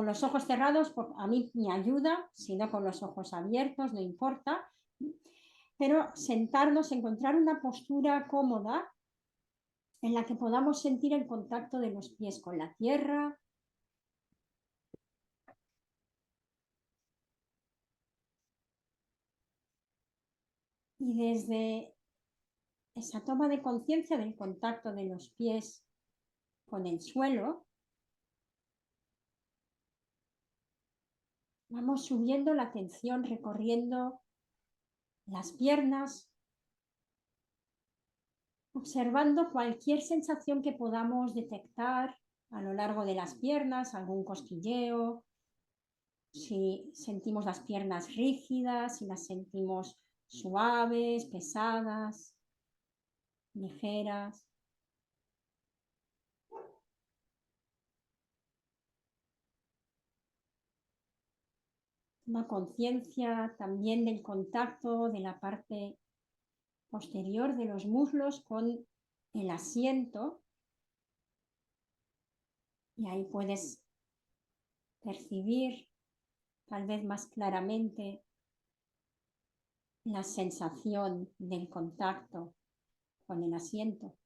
con los ojos cerrados, a mí me ayuda, si no con los ojos abiertos, no importa, pero sentarnos, encontrar una postura cómoda en la que podamos sentir el contacto de los pies con la tierra. Y desde esa toma de conciencia del contacto de los pies con el suelo, vamos subiendo la atención, recorriendo las piernas, observando cualquier sensación que podamos detectar a lo largo de las piernas, algún cosquilleo, si sentimos las piernas rígidas, si las sentimos suaves, pesadas, ligeras. Toma conciencia también del contacto de la parte posterior de los muslos con el asiento, y ahí puedes percibir tal vez más claramente la sensación del contacto con el asiento.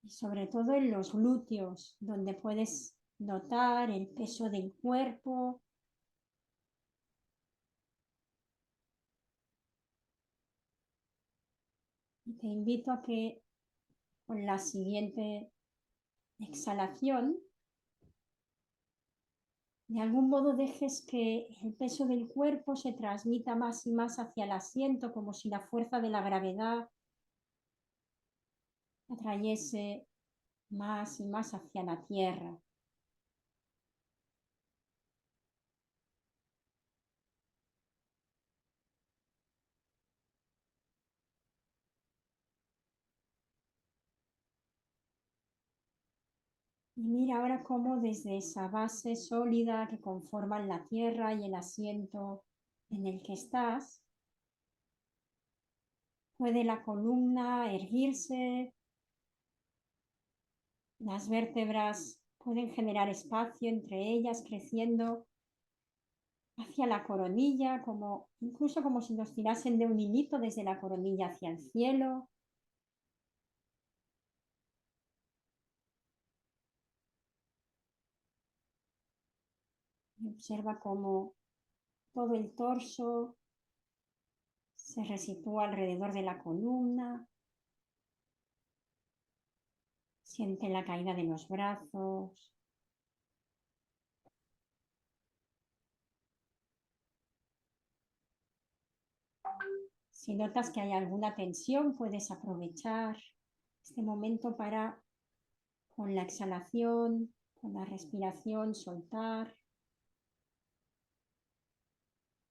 Y sobre todo en los glúteos, donde puedes notar el peso del cuerpo. Y te invito a que con la siguiente exhalación, de algún modo dejes que el peso del cuerpo se transmita más y más hacia el asiento, como si la fuerza de la gravedad atrayese más y más hacia la tierra. Y mira ahora cómo desde esa base sólida que conforman la tierra y el asiento en el que estás, puede la columna erguirse, las vértebras pueden generar espacio entre ellas, creciendo hacia la coronilla, incluso como si nos tirasen de un hilito desde la coronilla hacia el cielo. Y observa cómo todo el torso se resitúa alrededor de la columna. Siente la caída de los brazos. Si notas que hay alguna tensión, puedes aprovechar este momento para, con la exhalación, con la respiración, soltar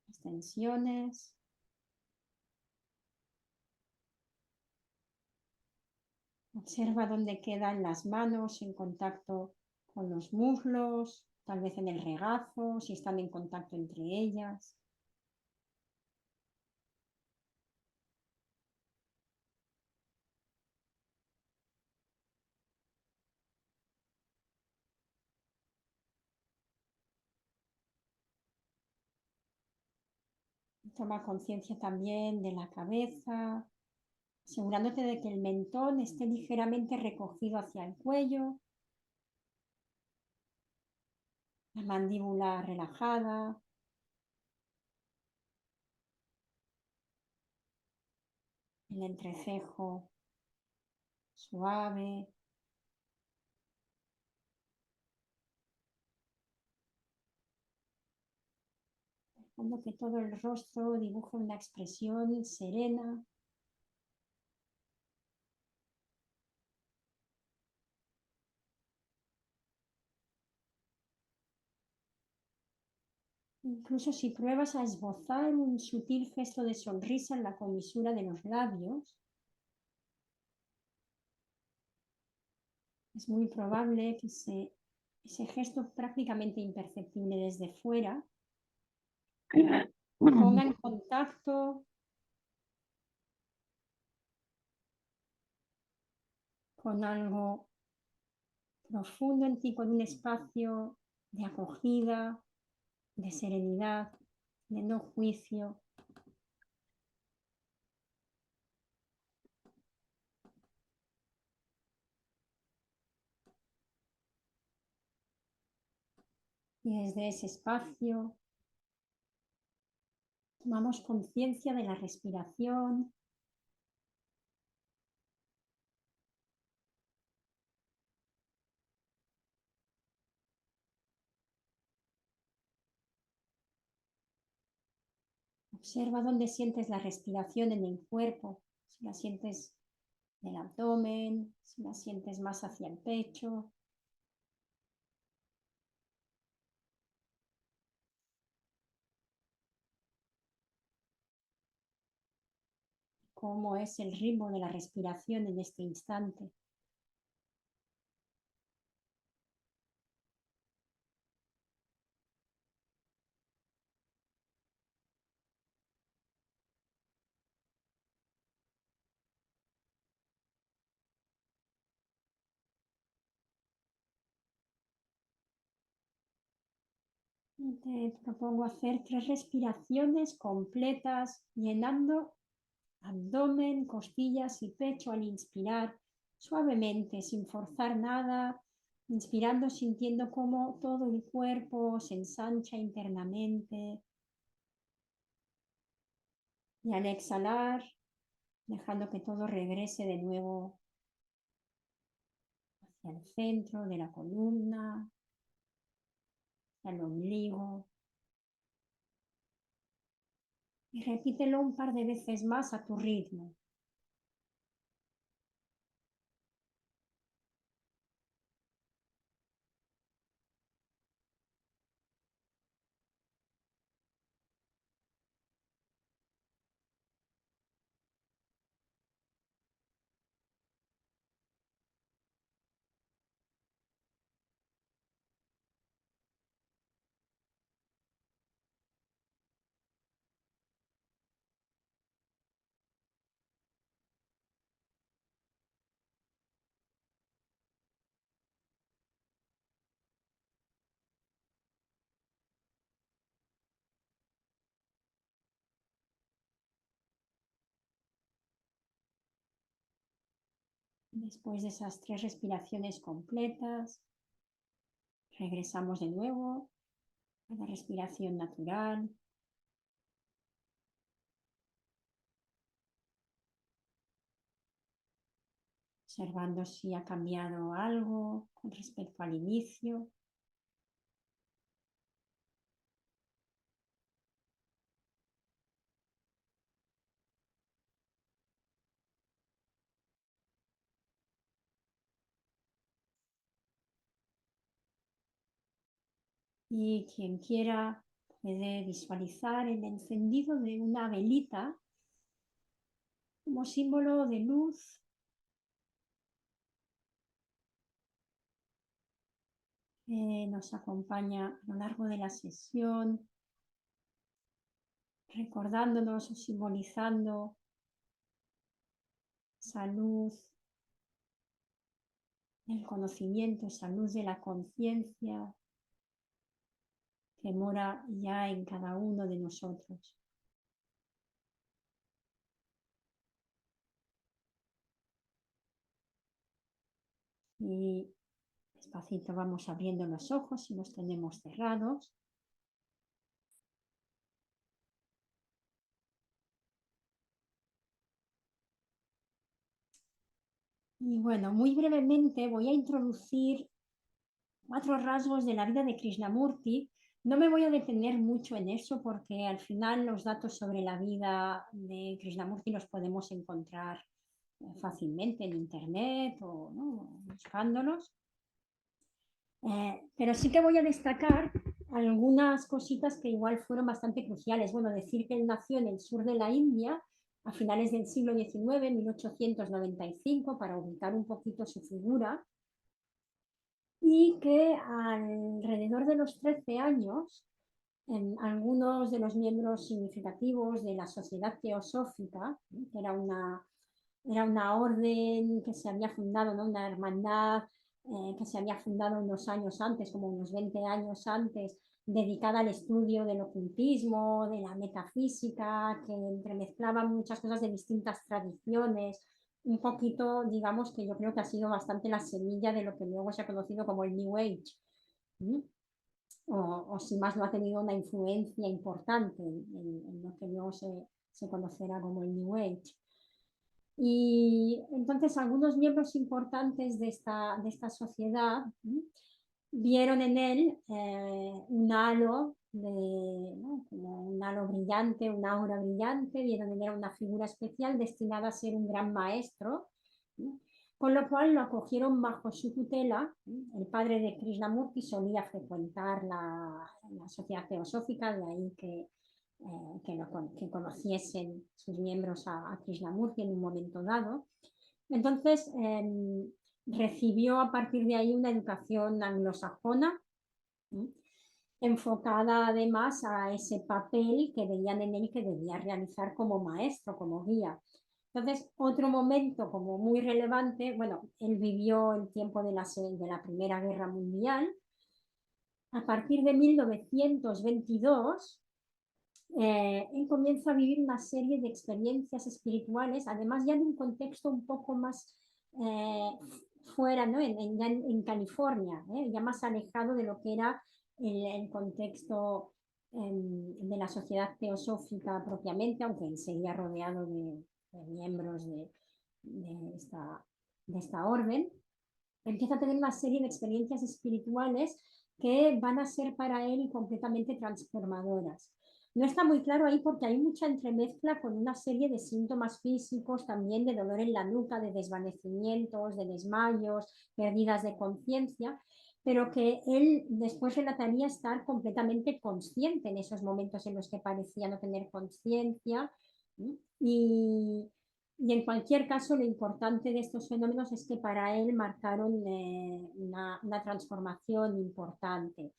las tensiones. Observa dónde quedan las manos en contacto con los muslos, tal vez en el regazo, si están en contacto entre ellas. Toma conciencia también de la cabeza, asegurándote de que el mentón esté ligeramente recogido hacia el cuello, la mandíbula relajada, el entrecejo suave. Dejando que todo el rostro dibuje una expresión serena. Incluso si pruebas a esbozar un sutil gesto de sonrisa en la comisura de los labios, es muy probable que ese gesto prácticamente imperceptible desde fuera ponga en contacto con algo profundo en ti, con un espacio de acogida, de serenidad, de no juicio. Y desde ese espacio tomamos conciencia de la respiración, observa dónde sientes la respiración en el cuerpo, si la sientes en el abdomen, si la sientes más hacia el pecho, cómo es el ritmo de la respiración en este instante. Y te propongo hacer 3 respiraciones completas, llenando abdomen, costillas y pecho al inspirar suavemente, sin forzar nada, inspirando sintiendo cómo todo el cuerpo se ensancha internamente y al exhalar, dejando que todo regrese de nuevo hacia el centro de la columna, hacia el ombligo. Y repítelo un par de veces más a tu ritmo. Después de esas 3 respiraciones completas, regresamos de nuevo a la respiración natural, observando si ha cambiado algo con respecto al inicio. Y quien quiera puede visualizar el encendido de una velita como símbolo de luz que nos acompaña a lo largo de la sesión, recordándonos o simbolizando esa luz del conocimiento, esa luz de la conciencia que mora ya en cada uno de nosotros. Y despacito vamos abriendo los ojos si los tenemos cerrados. Y bueno, muy brevemente voy a introducir 4 rasgos de la vida de Krishnamurti. No me voy a detener mucho en eso porque al final los datos sobre la vida de Krishnamurti los podemos encontrar fácilmente en internet o ¿no? buscándolos. Pero sí que voy a destacar algunas cositas que igual fueron bastante cruciales. Bueno, decir que él nació en el sur de la India a finales del siglo XIX, 1895, para ubicar un poquito su figura, y que alrededor de los 13 años, algunos de los miembros significativos de la Sociedad Teosófica, que era una era una orden que se había fundado, ¿no? Una hermandad que se había fundado unos años antes, como unos 20 años antes, dedicada al estudio del ocultismo, de la metafísica, que entremezclaba muchas cosas de distintas tradiciones, un poquito, digamos, que yo creo que ha sido bastante la semilla de lo que luego se ha conocido como el New Age. ¿Mm? O si más no ha tenido una influencia importante en lo que luego se conocerá como el New Age. Y entonces algunos miembros importantes de esta sociedad vieron en él un halo, ¿no? Como un halo brillante, una aura brillante, vieron en él una figura especial destinada a ser un gran maestro, ¿no? Con lo cual lo acogieron bajo su tutela. El padre de Krishnamurti solía frecuentar la sociedad teosófica, de ahí que conociesen sus miembros a Krishnamurti en un momento dado. Entonces, recibió a partir de ahí una educación anglosajona, enfocada además a ese papel que veían en él que debía realizar como maestro, como guía. Entonces, otro momento como muy relevante, bueno, él vivió el tiempo de la Primera Guerra Mundial. A partir de 1922, él comienza a vivir una serie de experiencias espirituales, además ya en un contexto un poco más fuera, ¿no? en California, ya más alejado de lo que era el contexto de la sociedad teosófica propiamente, aunque él seguía rodeado de miembros de esta orden. Empieza a tener una serie de experiencias espirituales que van a ser para él completamente transformadoras. No está muy claro ahí porque hay mucha entremezcla con una serie de síntomas físicos, también de dolor en la nuca, de desvanecimientos, de desmayos, pérdidas de conciencia, pero que él después relataría estar completamente consciente en esos momentos en los que parecía no tener conciencia. Y, y en cualquier caso, lo importante de estos fenómenos es que para él marcaron una transformación importante.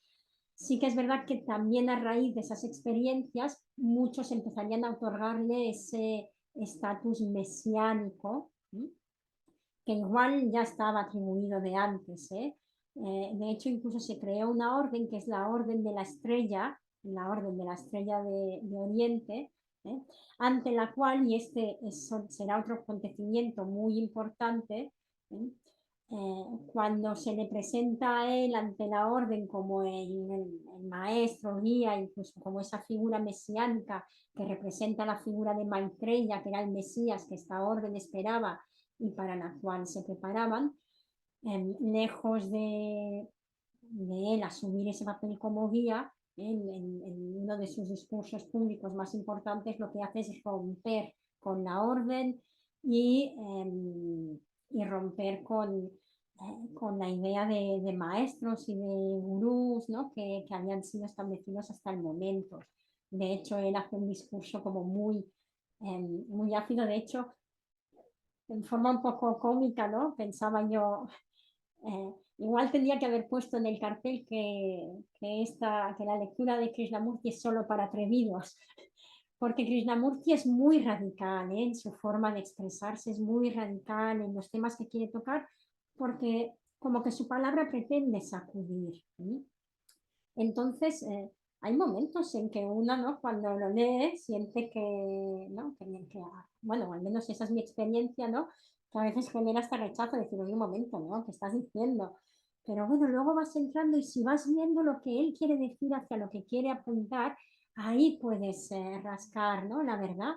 Sí que es verdad que también a raíz de esas experiencias, muchos empezarían a otorgarle ese estatus mesiánico, que igual ya estaba atribuido de antes. De hecho, incluso se creó una orden que es la Orden de la Orden de la Estrella de Oriente, ¿eh? Ante la cual, y será otro acontecimiento muy importante, ¿eh? Cuando se le presenta a él ante la orden como el maestro, guía, incluso como esa figura mesiánica que representa la figura de Maitreya, que era el Mesías que esta orden esperaba y para la cual se preparaban, lejos de él asumir ese papel como guía, en uno de sus discursos públicos más importantes lo que hace es romper con la orden y romper con la idea de maestros y de gurús, ¿no? que habían sido establecidos hasta el momento. De hecho, él hace un discurso como muy ácido. De hecho, en forma un poco cómica, ¿no? Pensaba yo, igual tendría que haber puesto en el cartel que la lectura de Krishnamurti es solo para atrevidos, porque Krishnamurti es muy radical, en su forma de expresarse, es muy radical en los temas que quiere tocar, porque como que su palabra pretende sacudir. Entonces, hay momentos en que uno, ¿no? Cuando lo lee, siente que, ¿no? Bueno, al menos esa es mi experiencia, ¿no? Que a veces genera hasta rechazo, decir, oye, un momento, ¿no? ¿Qué estás diciendo? Pero bueno, luego vas entrando y si vas viendo lo que él quiere decir hacia lo que quiere apuntar, ahí puedes rascar, ¿no? La verdad.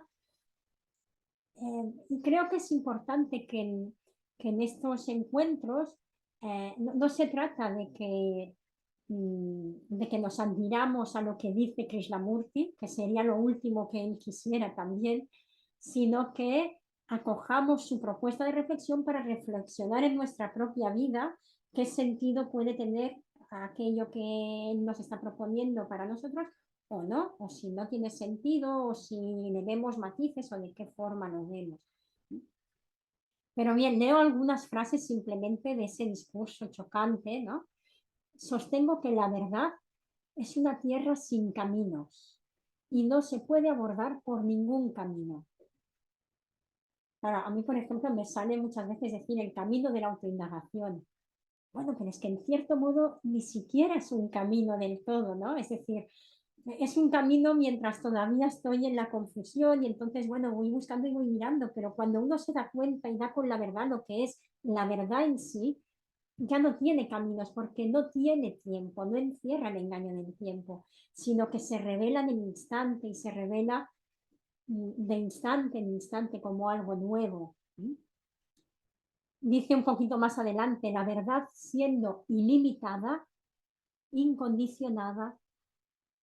Y creo que es importante que en estos encuentros no se trata de que nos admiramos a lo que dice Krishnamurti, que sería lo último que él quisiera también, sino que acojamos su propuesta de reflexión para reflexionar en nuestra propia vida qué sentido puede tener aquello que él nos está proponiendo para nosotros o no, o si no tiene sentido, o si le vemos matices o de qué forma lo vemos. Pero bien, leo algunas frases simplemente de ese discurso chocante, ¿no? Sostengo que la verdad es una tierra sin caminos y no se puede abordar por ningún camino. Claro, a mí, por ejemplo, me sale muchas veces decir el camino de la autoindagación. Bueno, pero es que en cierto modo ni siquiera es un camino del todo, ¿no? Es decir, es un camino mientras todavía estoy en la confusión y entonces, bueno, voy buscando y voy mirando, pero cuando uno se da cuenta y da con la verdad lo que es la verdad en sí, ya no tiene caminos porque no tiene tiempo, no encierra el engaño del tiempo, sino que se revela en el instante y se revela de instante en instante como algo nuevo. Dice un poquito más adelante, la verdad siendo ilimitada, incondicionada,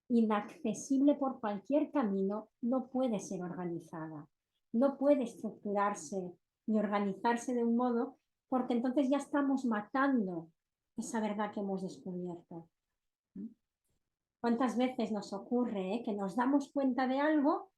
inaccesible por cualquier camino, no puede ser organizada, no puede estructurarse ni organizarse de un modo, porque entonces ya estamos matando esa verdad que hemos descubierto. ¿Cuántas veces nos ocurre que nos damos cuenta de algo?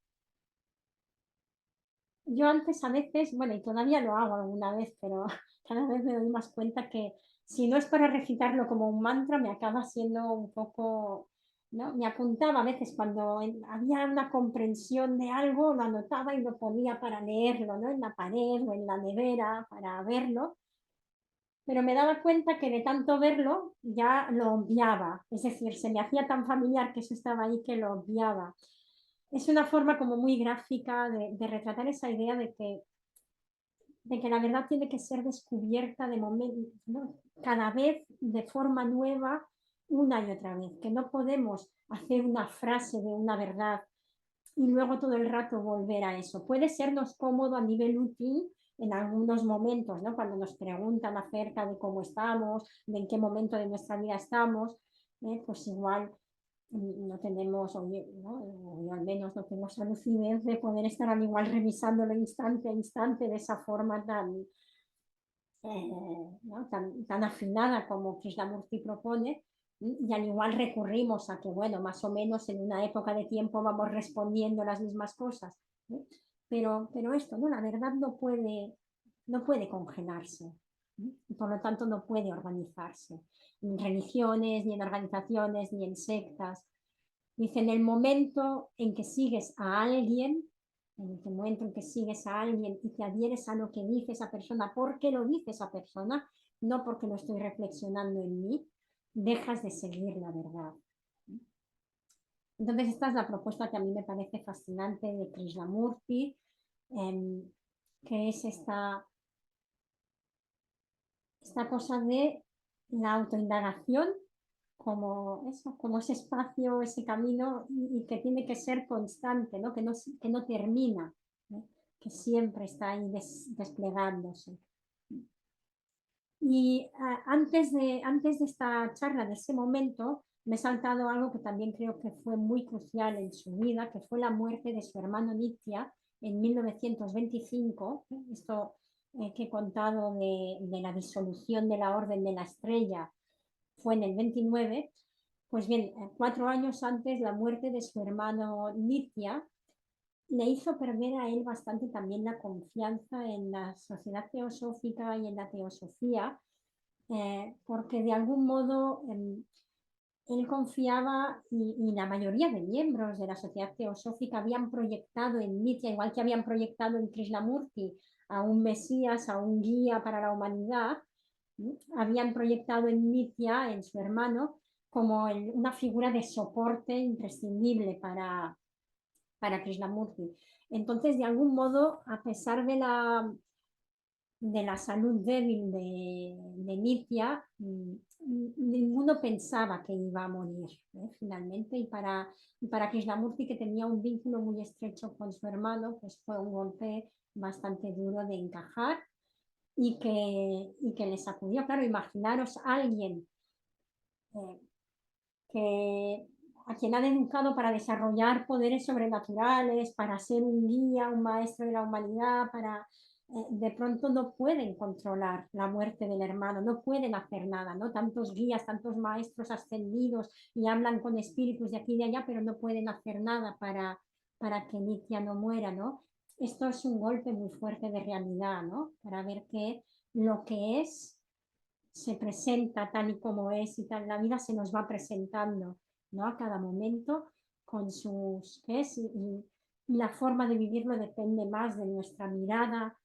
Yo antes a veces, bueno, y todavía lo hago alguna vez, pero cada vez me doy más cuenta que si no es para recitarlo como un mantra, me acaba siendo un poco, ¿no? Me apuntaba a veces cuando había una comprensión de algo, lo anotaba y lo ponía para leerlo, ¿no? En la pared o en la nevera para verlo, pero me daba cuenta que de tanto verlo ya lo obviaba, es decir, se me hacía tan familiar que eso estaba ahí que lo obviaba. Es una forma como muy gráfica de retratar esa idea de que la verdad tiene que ser descubierta de momento, ¿no? Cada vez de forma nueva, una y otra vez, que no podemos hacer una frase de una verdad y luego todo el rato volver a eso. Puede sernos cómodo a nivel útil en algunos momentos, ¿no? Cuando nos preguntan acerca de cómo estamos, de en qué momento de nuestra vida estamos, pues igual no tenemos, ¿no? O yo al menos no tenemos la lucidez de poder estar al igual revisándolo instante a instante de esa forma tan, ¿no? tan afinada como Krishnamurti propone, y al igual recurrimos a que, bueno, más o menos en una época de tiempo vamos respondiendo las mismas cosas, ¿no? Pero esto, ¿no? La verdad no puede congelarse, ¿no? Y por lo tanto no puede organizarse, ni en religiones, ni en organizaciones, ni en sectas. Dice, en el momento en que sigues a alguien, en el momento en que sigues a alguien y te adhieres a lo que dice esa persona, porque lo dice esa persona, no porque lo estoy reflexionando en mí, dejas de seguir la verdad. Entonces, esta es la propuesta que a mí me parece fascinante de Krishnamurti, eh, que es esta cosa de la autoindagación como eso, como ese espacio, ese camino y que tiene que ser constante, ¿no? Que no termina, ¿no? Que siempre está ahí desplegándose. Y antes de esta charla, de ese momento, me he saltado algo que también creo que fue muy crucial en su vida, que fue la muerte de su hermano Nitya en 1925. Esto que he contado de la disolución de la Orden de la Estrella fue en el 29. Pues bien, 4 años antes, la muerte de su hermano Nitya le hizo perder a él bastante también la confianza en la sociedad teosófica y en la teosofía, porque de algún modo él confiaba y la mayoría de miembros de la sociedad teosófica habían proyectado en Nitya, igual que habían proyectado en Krishnamurti, a un Mesías, a un guía para la humanidad, ¿no? Habían proyectado en Nitya, en su hermano, como una figura de soporte imprescindible para Krishnamurti. Entonces, de algún modo, a pesar de la salud débil de Nitya, ninguno pensaba que iba a morir, finalmente, y para Krishnamurti, que tenía un vínculo muy estrecho con su hermano, pues fue un golpe bastante duro de encajar y que le sacudió. Claro, imaginaros a alguien eh, que, a quien han educado para desarrollar poderes sobrenaturales, para ser un guía, un maestro de la humanidad, de pronto no pueden controlar la muerte del hermano, no pueden hacer nada, ¿no? Tantos guías, tantos maestros ascendidos y hablan con espíritus de aquí y de allá, pero no pueden hacer nada para que Nitya no muera, ¿no? Esto es un golpe muy fuerte de realidad, ¿no? Para ver que lo que es se presenta tal y como es y tal, la vida se nos va presentando, ¿no? A cada momento con sus, ¿qué es? Y la forma de vivirlo depende más de nuestra mirada,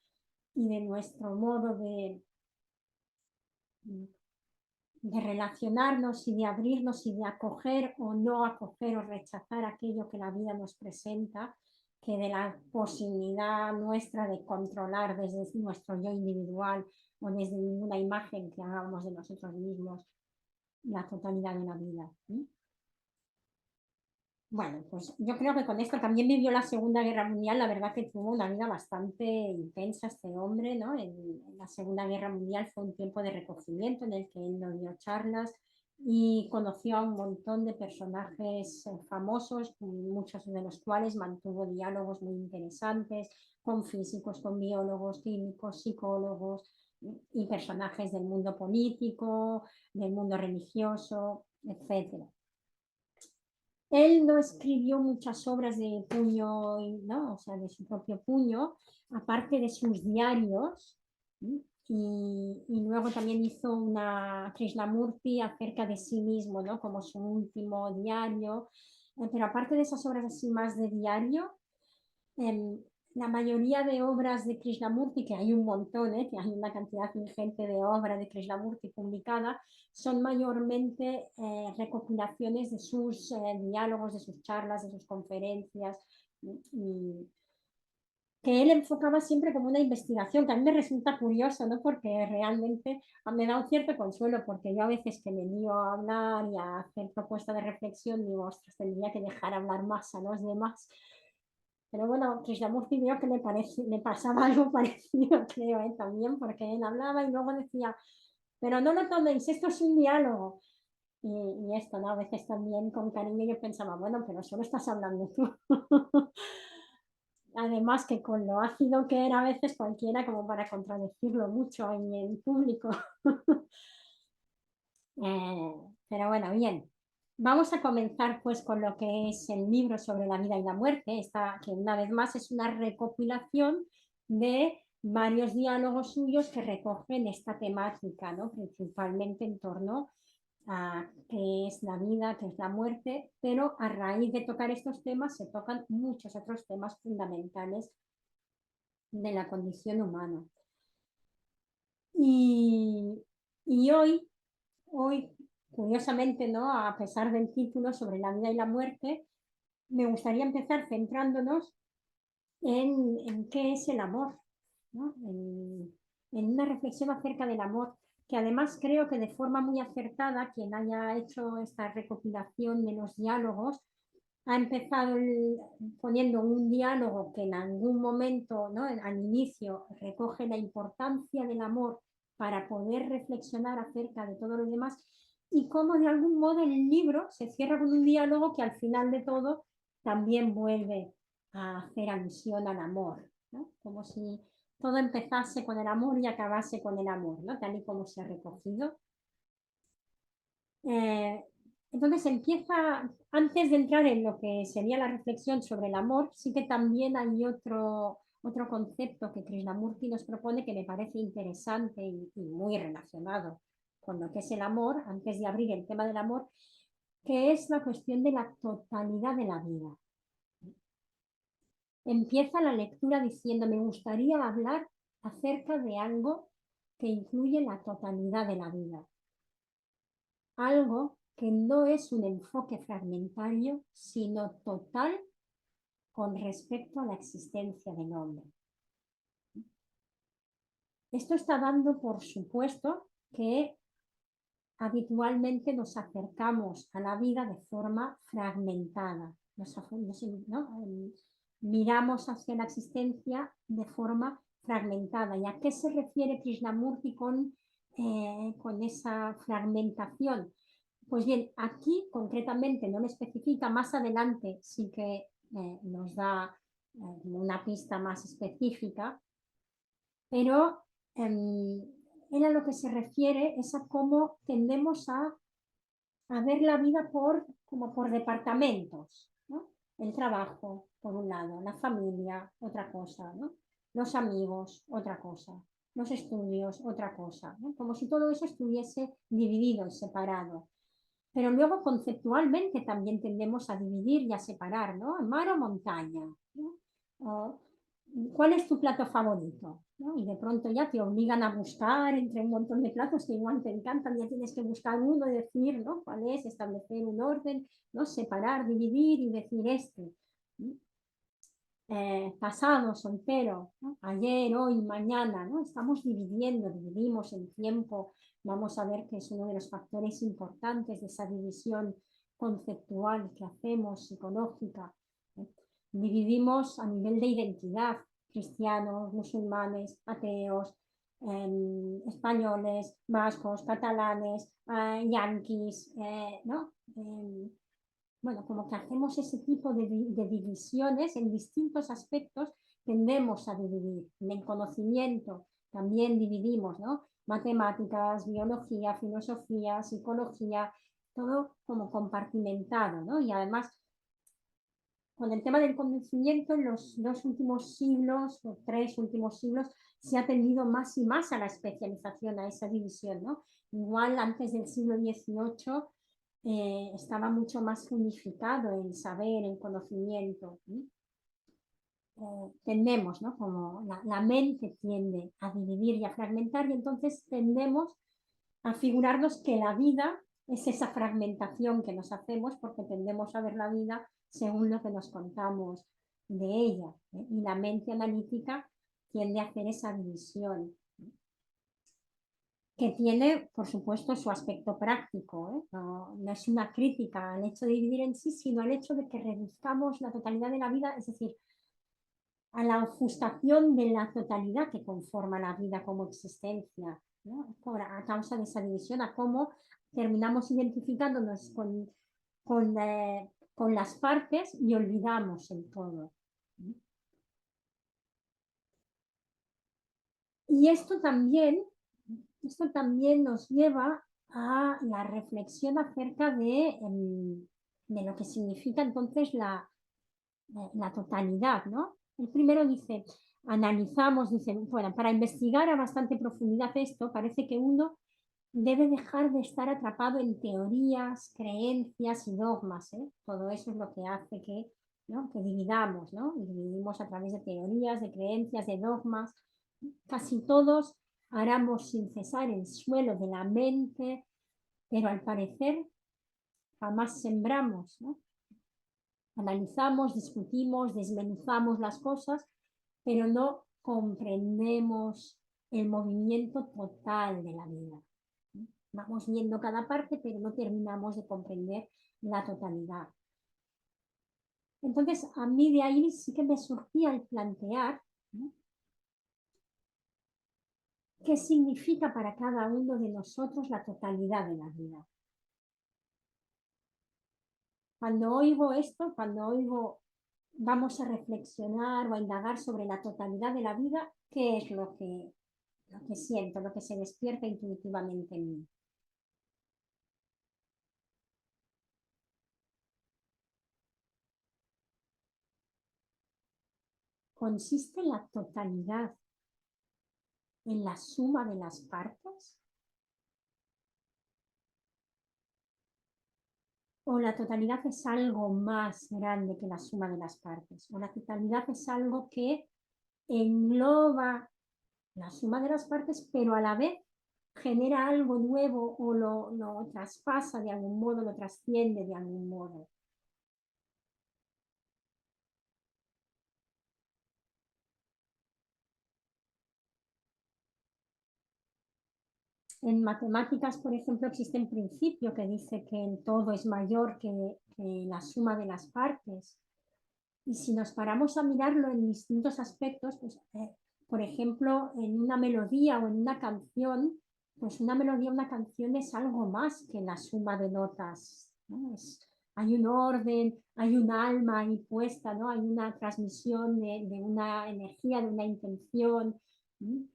y de nuestro modo de relacionarnos y de abrirnos y de acoger o no acoger o rechazar aquello que la vida nos presenta, que de la posibilidad nuestra de controlar desde nuestro yo individual o desde ninguna imagen que hagamos de nosotros mismos la totalidad de la vida. Bueno, pues yo creo que con esto también vivió la Segunda Guerra Mundial. La verdad que tuvo una vida bastante intensa este hombre, ¿no? En la Segunda Guerra Mundial fue un tiempo de recogimiento en el que él no dio charlas y conoció a un montón de personajes famosos, muchos de los cuales mantuvo diálogos muy interesantes con físicos, con biólogos, químicos, psicólogos y personajes del mundo político, del mundo religioso, etcétera. Él no escribió muchas obras de puño, ¿no? O sea, de su propio puño, aparte de sus diarios. Y luego también hizo una Krishnamurti acerca de sí mismo, ¿no? Como su último diario. Pero aparte de esas obras así más de diario, em, la mayoría de obras de Krishnamurti, que hay un montón, que hay una cantidad ingente de obras de Krishnamurti publicadas, son mayormente recopilaciones de sus diálogos, de sus charlas, de sus conferencias, y que él enfocaba siempre como una investigación, que a mí me resulta curioso, ¿no? Porque realmente me da un cierto consuelo, porque yo a veces que me lío a hablar y a hacer propuestas de reflexión, digo, ostras, tendría que dejar hablar más a los demás. Pero bueno, Krishnamurti vio que le pasaba algo parecido, creo, también, porque él hablaba y luego decía, pero no lo toméis, esto es un diálogo. Y esto, ¿no? A veces también con cariño yo pensaba, bueno, pero solo estás hablando tú. Además que con lo ácido que era a veces cualquiera como para contradecirlo mucho en público. Eh, pero bueno, bien. Vamos a comenzar pues con lo que es el libro sobre la vida y la muerte, esta, que una vez más es una recopilación de varios diálogos suyos que recogen esta temática, ¿no? Principalmente en torno a qué es la vida, qué es la muerte, pero a raíz de tocar estos temas se tocan muchos otros temas fundamentales de la condición humana. Y, y hoy, curiosamente, ¿no? A pesar del título sobre la vida y la muerte, me gustaría empezar centrándonos en qué es el amor, ¿no? En una reflexión acerca del amor, que además creo que de forma muy acertada, quien haya hecho esta recopilación de los diálogos, ha empezado poniendo un diálogo que en algún momento, ¿no? Al inicio, recoge la importancia del amor para poder reflexionar acerca de todo lo demás y cómo de algún modo el libro se cierra con un diálogo que al final de todo también vuelve a hacer alusión al amor, ¿no? Como si todo empezase con el amor y acabase con el amor, ¿no? Tal y como se ha recogido. Eh, entonces empieza, antes de entrar en lo que sería la reflexión sobre el amor, sí que también hay otro concepto que Krishnamurti nos propone que me parece interesante y muy relacionado con lo que es el amor, antes de abrir el tema del amor, que es la cuestión de la totalidad de la vida. Empieza la lectura diciendo, me gustaría hablar acerca de algo que incluye la totalidad de la vida. Algo que no es un enfoque fragmentario, sino total con respecto a la existencia del hombre. Esto está dando por supuesto que habitualmente nos acercamos a la vida de forma fragmentada. ¿No? Miramos hacia la existencia de forma fragmentada. ¿Y a qué se refiere Krishnamurti con esa fragmentación? Pues bien, aquí concretamente no lo especifica, más adelante sí que nos da una pista más específica, pero él a lo que se refiere es a cómo tendemos a ver la vida como por departamentos, ¿no? El trabajo, por un lado, la familia, otra cosa, ¿no? Los amigos, otra cosa, los estudios, otra cosa, ¿no? Como si todo eso estuviese dividido y separado. Pero luego conceptualmente también tendemos a dividir y a separar, ¿no? Mar o montaña, ¿no? ¿cuál es tu plato favorito? ¿No? Y de pronto ya te obligan a buscar entre un montón de platos que igual te encantan, ya tienes que buscar uno y decir, ¿no? ¿Cuál es? Establecer un orden, ¿no? Separar, dividir y decir este. Pasado, soltero, ¿no? Ayer, hoy, mañana, ¿no? Estamos dividiendo, dividimos el tiempo. Vamos a ver que es uno de los factores importantes de esa división conceptual que hacemos, psicológica. ¿Eh? Dividimos a nivel de identidad, cristianos, musulmanes, ateos, españoles, vascos, catalanes, yanquis, ¿no? Bueno, como que hacemos ese tipo de divisiones en distintos aspectos, tendemos a dividir. En el conocimiento también dividimos, ¿no? Matemáticas, biología, filosofía, psicología, todo como compartimentado, ¿no? Y además, con el tema del conocimiento, en los 2 últimos siglos o 3 últimos siglos, se ha tendido más y más a la especialización, a esa división, ¿no? Igual antes del siglo XVIII estaba mucho más unificado el saber, el conocimiento. Tendemos, ¿no? Como la mente tiende a dividir y a fragmentar, y entonces tendemos a figurarnos que la vida es esa fragmentación que nos hacemos porque tendemos a ver la vida según lo que nos contamos de ella. Y la mente analítica tiende a hacer esa división, que tiene, por supuesto, su aspecto práctico. No es una crítica al hecho de dividir en sí, sino al hecho de que reduzcamos la totalidad de la vida, es decir, a la ofuscación de la totalidad que conforma la vida como existencia, ¿no? A causa de esa división, a cómo terminamos identificándonos con las partes y olvidamos el todo. Y esto también nos lleva a la reflexión acerca de lo que significa entonces la totalidad, ¿no? El primero dice, analizamos, dice, bueno, para investigar a bastante profundidad esto, parece que uno debe dejar de estar atrapado en teorías, creencias y dogmas, ¿eh? Todo eso es lo que hace que, ¿no? Que dividamos, ¿no? Y dividimos a través de teorías, de creencias, de dogmas. Casi todos aramos sin cesar el suelo de la mente, pero al parecer jamás sembramos, ¿no? Analizamos, discutimos, desmenuzamos las cosas, pero no comprendemos el movimiento total de la vida. Vamos viendo cada parte, pero no terminamos de comprender la totalidad. Entonces, a mí de ahí sí que me surgía el plantear, ¿no? ¿Qué significa para cada uno de nosotros la totalidad de la vida? Cuando oigo esto, cuando oigo vamos a reflexionar o a indagar sobre la totalidad de la vida, ¿qué es lo que siento, lo que se despierta intuitivamente en mí? ¿Consiste la totalidad en la suma de las partes? ¿O la totalidad es algo más grande que la suma de las partes? ¿O la totalidad es algo que engloba la suma de las partes, pero a la vez genera algo nuevo o lo traspasa de algún modo, lo trasciende de algún modo? En matemáticas, por ejemplo, existe un principio que dice que el todo es mayor que la suma de las partes. Y si nos paramos a mirarlo en distintos aspectos, pues, por ejemplo, en una melodía o en una canción, pues una melodía, una canción es algo más que la suma de notas, ¿no? Hay un orden, hay un alma ahí puesta, ¿no? Hay una transmisión de una energía, de una intención, ¿sí?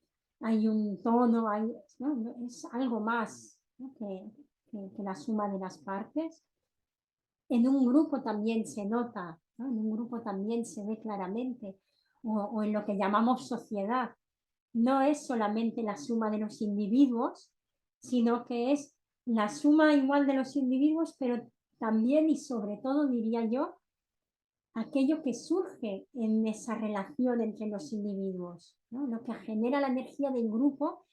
Hay un tono, ¿no? Es algo más, ¿no? que la suma de las partes. En un grupo también se nota, ¿no? En un grupo también se ve claramente, o en lo que llamamos sociedad. No es solamente la suma de los individuos, sino que es la suma igual de los individuos, pero también y sobre todo, diría yo, aquello que surge en esa relación entre los individuos, ¿no? Lo que genera la energía del grupo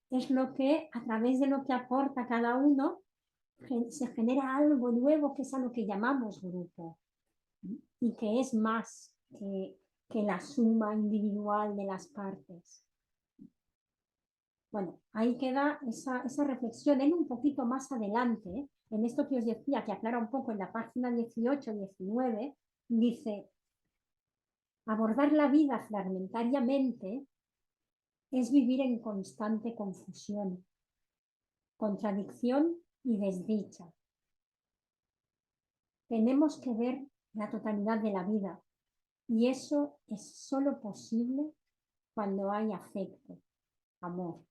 es lo que, a través de lo que aporta cada uno, se genera algo nuevo que es a lo que llamamos grupo y que es más que la suma individual de las partes. Bueno, ahí queda esa reflexión. Él un poquito más adelante, en esto que os decía, que aclara un poco en la página 18-19, dice, abordar la vida fragmentariamente es vivir en constante confusión, contradicción y desdicha. Tenemos que ver la totalidad de la vida y eso es solo posible cuando hay afecto, amor.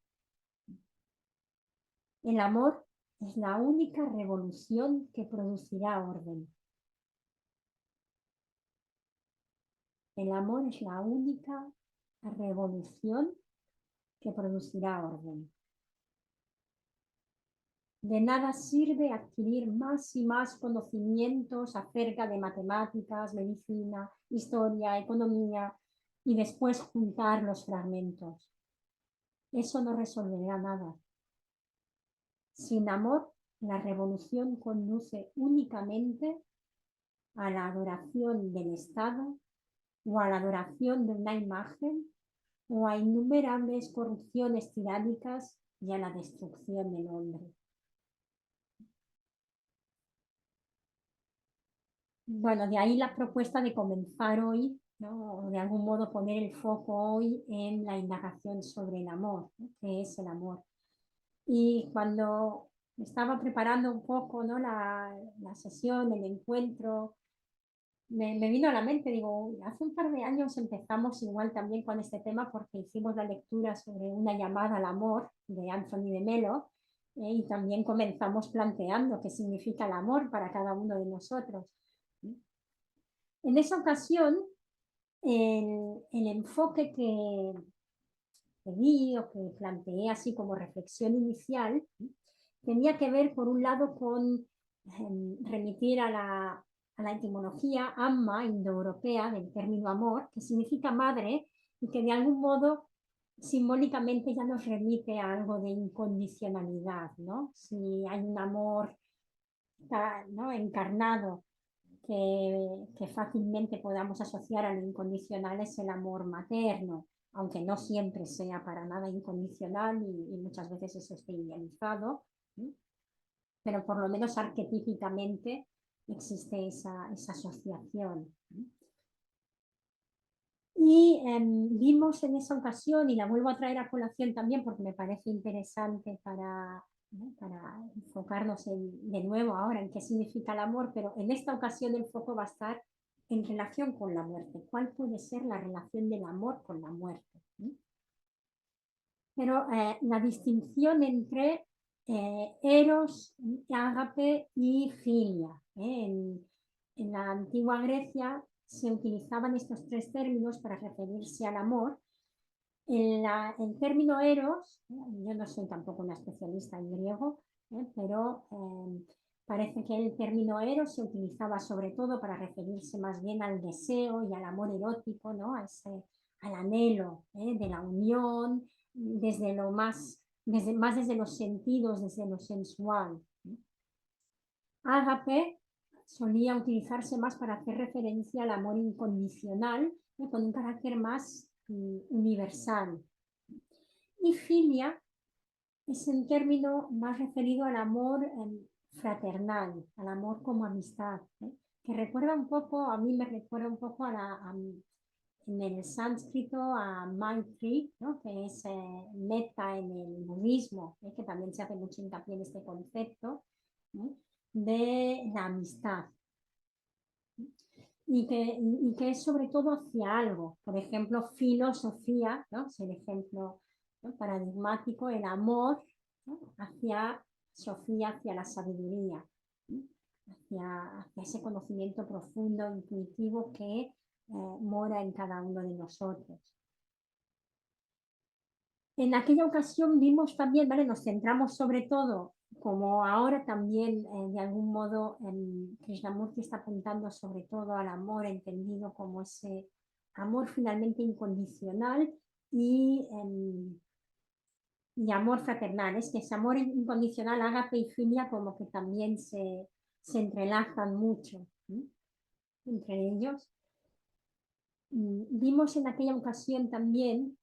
El amor es la única revolución que producirá orden. El amor es la única revolución que producirá orden. De nada sirve adquirir más y más conocimientos acerca de matemáticas, medicina, historia, economía y después juntar los fragmentos. Eso no resolverá nada. Sin amor, la revolución conduce únicamente a la adoración del Estado o a la adoración de una imagen o a innumerables corrupciones tiránicas y a la destrucción del hombre. Bueno, de ahí la propuesta de comenzar hoy, ¿no? O de algún modo poner el foco hoy en la indagación sobre el amor, ¿no? ¿Qué es el amor? Y cuando estaba preparando un poco, ¿no? la sesión, el encuentro, me vino a la mente, digo, hace un par de años empezamos igual también con este tema porque hicimos la lectura sobre una llamada al amor de Anthony de Melo, y también comenzamos planteando qué significa el amor para cada uno de nosotros. En esa ocasión, el enfoque que di o que planteé así como reflexión inicial tenía que ver, por un lado, con remitir a la etimología amma, indoeuropea, del término amor, que significa madre y que de algún modo simbólicamente ya nos remite a algo de incondicionalidad, ¿no? Si hay un amor, ¿no? encarnado que fácilmente podamos asociar a lo incondicional es el amor materno, aunque no siempre sea para nada incondicional y muchas veces eso esté idealizado, ¿sí? Pero por lo menos arquetípicamente existe esa asociación. ¿Sí? Y vimos en esa ocasión, y la vuelvo a traer a colación también porque me parece interesante ¿no? para enfocarnos de nuevo ahora en qué significa el amor, pero en esta ocasión el foco va a estar en relación con la muerte. ¿Cuál puede ser la relación del amor con la muerte? ¿Sí? Pero la distinción entre eros, ágape y filia. En la antigua Grecia se utilizaban estos tres términos para referirse al amor. El término eros, yo no soy tampoco una especialista en griego, pero parece que el término eros se utilizaba sobre todo para referirse más bien al deseo y al amor erótico, ¿no? Al anhelo de la unión, desde lo más desde los sentidos, desde lo sensual. Ágape solía utilizarse más para hacer referencia al amor incondicional, con un carácter más universal. Y filia es el término más referido al amor fraternal, al amor como amistad, que recuerda un poco, a mí me recuerda un poco en el sánscrito a Maitri, ¿no? Que es metta en el budismo, que también se hace mucho hincapié en este concepto, ¿no? De la amistad. Y que es sobre todo hacia algo. Por ejemplo, filosofía, ¿no? Es el ejemplo, ¿no? paradigmático, el amor, ¿no? hacia Sofía, hacia la sabiduría, ¿no? hacia ese conocimiento profundo, intuitivo que mora en cada uno de nosotros. En aquella ocasión vimos también, ¿vale? Nos centramos sobre todo como ahora también, de algún modo, Krishnamurti está apuntando sobre todo al amor entendido como ese amor finalmente incondicional y, y amor fraternal. Es que ese amor incondicional, ágape y filia, como que también se entrelazan mucho, ¿sí?, entre ellos. Vimos en aquella ocasión también,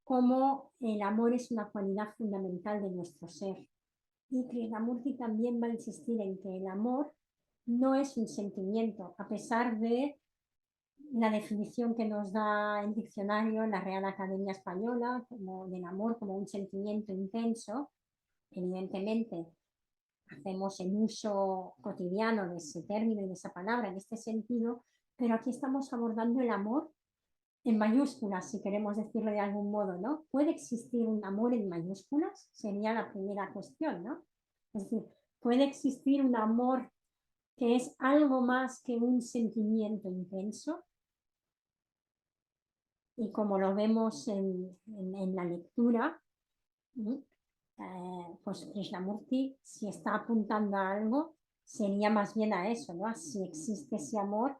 cómo el amor es una cualidad fundamental de nuestro ser. Y Krishnamurti también va a insistir en que el amor no es un sentimiento, a pesar de la definición que nos da el diccionario, la Real Academia Española, como del amor como un sentimiento intenso. Evidentemente, hacemos el uso cotidiano de ese término y de esa palabra en este sentido, pero aquí estamos abordando el amor en mayúsculas, si queremos decirlo de algún modo, ¿no? ¿Puede existir un amor en mayúsculas? Sería la primera cuestión, ¿no? Es decir, ¿puede existir un amor que es algo más que un sentimiento intenso? Y como lo vemos en la lectura, pues Krishnamurti, si está apuntando a algo, sería más bien a eso, ¿no? Si existe ese amor,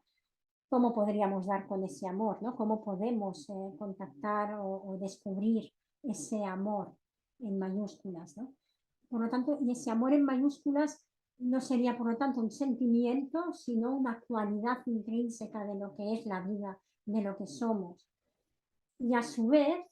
¿cómo podríamos dar con ese amor? ¿No? ¿Cómo podemos contactar o descubrir ese amor en mayúsculas? ¿No? Por lo tanto, y ese amor en mayúsculas no sería, por lo tanto, un sentimiento, sino una cualidad intrínseca de lo que es la vida, de lo que somos. Y a su vez,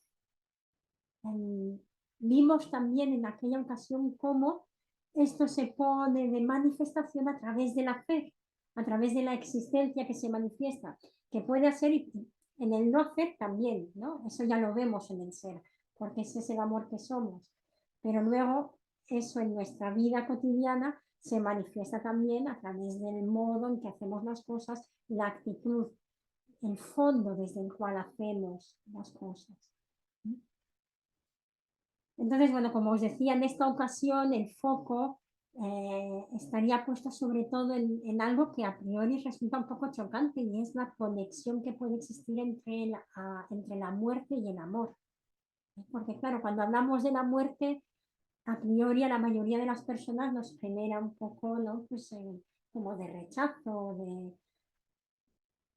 vimos también en aquella ocasión cómo esto se pone de manifestación a través de la fe, a través de la existencia que se manifiesta, que puede hacer en el no hacer también, ¿no? Eso ya lo vemos en el ser, porque ese es el amor que somos. Pero luego eso en nuestra vida cotidiana se manifiesta también a través del modo en que hacemos las cosas, la actitud, el fondo desde el cual hacemos las cosas. Entonces, bueno, como os decía, en esta ocasión el foco estaría puesto sobre todo en algo que a priori resulta un poco chocante, y es la conexión que puede existir entre la muerte y el amor. Porque claro, cuando hablamos de la muerte, a priori a la mayoría de las personas nos genera un poco, ¿no? Pues, como de rechazo,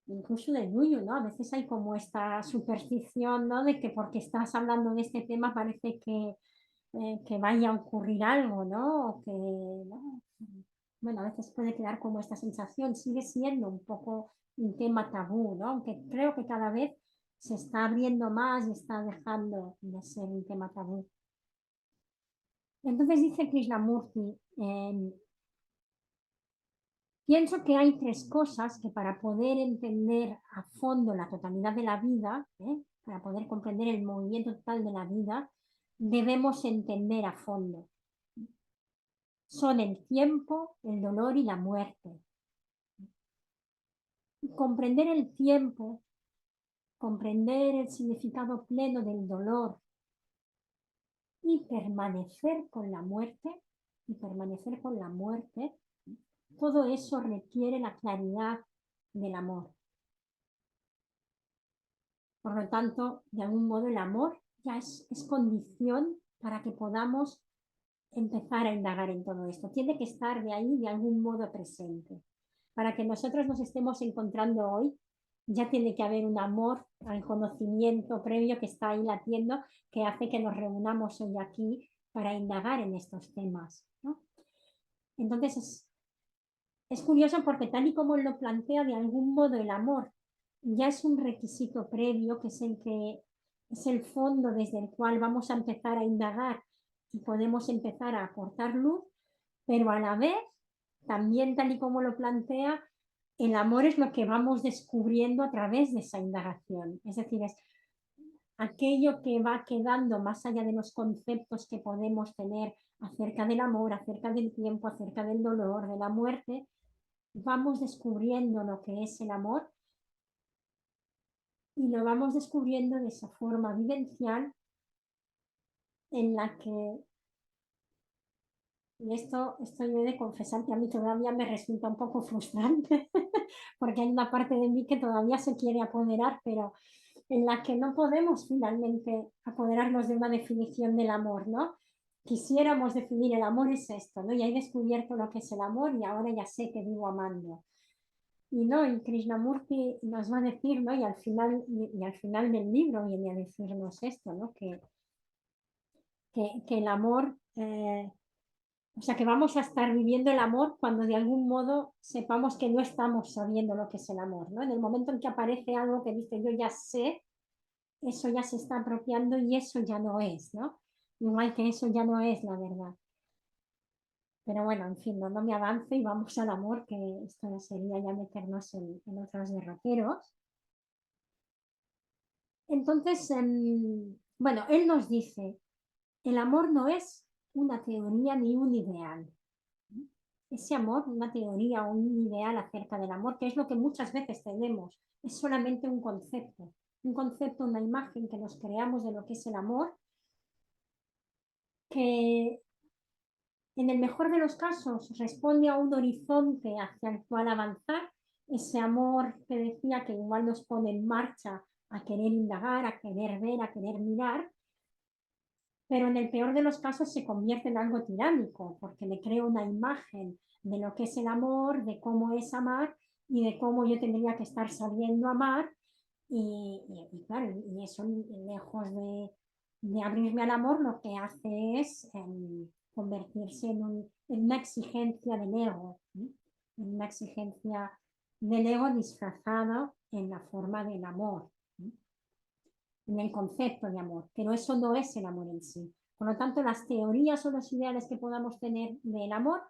incluso de orgullo, ¿no? A veces hay como esta superstición, ¿no? De que porque estás hablando de este tema parece que vaya a ocurrir algo, ¿no? O que, ¿no? Bueno, a veces puede quedar como esta sensación, sigue siendo un poco un tema tabú, ¿no? Aunque creo que cada vez se está abriendo más y está dejando de ser un tema tabú. Entonces dice Krishnamurti, pienso que hay tres cosas que para poder entender a fondo la totalidad de la vida, para poder comprender el movimiento total de la vida, debemos entender a fondo. Son el tiempo, el dolor y la muerte. Comprender el tiempo, comprender el significado pleno del dolor y permanecer con la muerte, todo eso requiere la claridad del amor. Por lo tanto, de algún modo el amor ya es condición para que podamos empezar a indagar en todo esto. Tiene que estar de ahí de algún modo presente. Para que nosotros nos estemos encontrando hoy, ya tiene que haber un amor al conocimiento previo que está ahí latiendo, que hace que nos reunamos hoy aquí para indagar en estos temas, ¿no? Entonces es curioso porque tal y como lo plantea, de algún modo el amor ya es un requisito previo, que es el fondo desde el cual vamos a empezar a indagar y podemos empezar a aportar luz, pero a la vez, también tal y como lo plantea, el amor es lo que vamos descubriendo a través de esa indagación. Es decir, es aquello que va quedando más allá de los conceptos que podemos tener acerca del amor, acerca del tiempo, acerca del dolor, de la muerte. Vamos descubriendo lo que es el amor y lo vamos descubriendo de esa forma vivencial en la que, y esto yo he de confesar que a mí todavía me resulta un poco frustrante, porque hay una parte de mí que todavía se quiere apoderar, pero en la que no podemos finalmente apoderarnos de una definición del amor, ¿no? quisiéramos definir el amor es esto, ¿no? Ya he descubierto lo que es el amor y ahora ya sé que vivo amando. Y no, y Krishnamurti nos va a decir, ¿no? Y al final del libro viene a decirnos esto, ¿no? Que el amor, o sea, que vamos a estar viviendo el amor cuando de algún modo sepamos que no estamos sabiendo lo que es el amor, ¿no? En el momento en que aparece algo que dice yo ya sé, eso ya se está apropiando y eso ya no es, ¿no? Igual que eso ya no es la verdad. Pero bueno, en fin, no me avance y vamos al amor, que esto sería ya meternos en otros derroteros. Entonces, bueno, él nos dice, el amor no es una teoría ni un ideal. Ese amor, una teoría o un ideal acerca del amor, que es lo que muchas veces tenemos, es solamente un concepto, una imagen que nos creamos de lo que es el amor, que en el mejor de los casos responde a un horizonte hacia el cual avanzar, ese amor que decía que igual nos pone en marcha a querer indagar, a querer ver, a querer mirar, pero en el peor de los casos se convierte en algo tiránico, porque le creo una imagen de lo que es el amor, de cómo es amar y de cómo yo tendría que estar sabiendo amar. Claro, y eso lejos de abrirme al amor, lo que hace es convertirse en una exigencia del ego, ¿sí? En una exigencia del ego disfrazado en la forma del amor, ¿sí? En el concepto de amor, pero eso no es el amor en sí. Por lo tanto, las teorías o los ideales que podamos tener del amor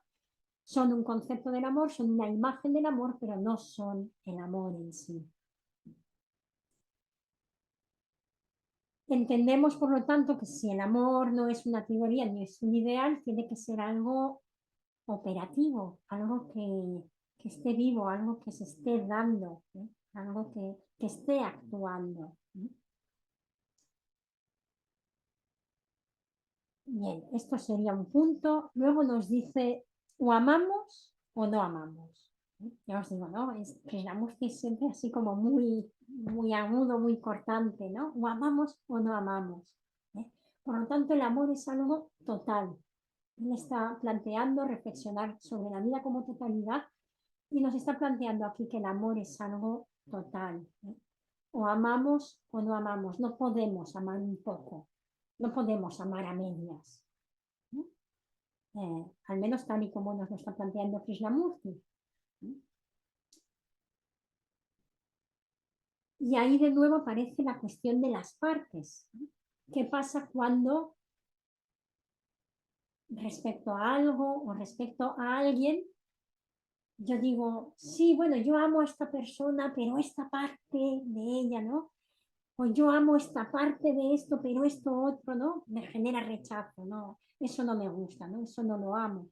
son un concepto del amor, son una imagen del amor, pero no son el amor en sí. Entendemos, por lo tanto, que si el amor no es una teoría ni es un ideal, tiene que ser algo operativo, algo que esté vivo, algo que se esté dando, ¿eh? Algo que esté actuando, ¿eh? Bien, esto sería un punto. Luego nos dice, o amamos o no amamos. Ya os digo, ¿no? Es que la música es siempre así como muy agudo, muy cortante, ¿no? O amamos o no amamos, ¿eh? Por lo tanto, el amor es algo total. Él está planteando reflexionar sobre la vida como totalidad y nos está planteando aquí que el amor es algo total, ¿eh? O amamos o no amamos. No podemos amar un poco. No podemos amar a medias, ¿no? Al menos tal y como nos lo está planteando Krishnamurti, ¿no? Y ahí de nuevo aparece la cuestión de las partes, ¿no? ¿Qué pasa cuando respecto a algo o respecto a alguien yo digo, sí, bueno, yo amo a esta persona, pero esta parte de ella, ¿no? O yo amo esta parte de esto, pero esto otro, ¿no? Me genera rechazo, ¿no? Eso no me gusta, ¿no? Eso no lo amo.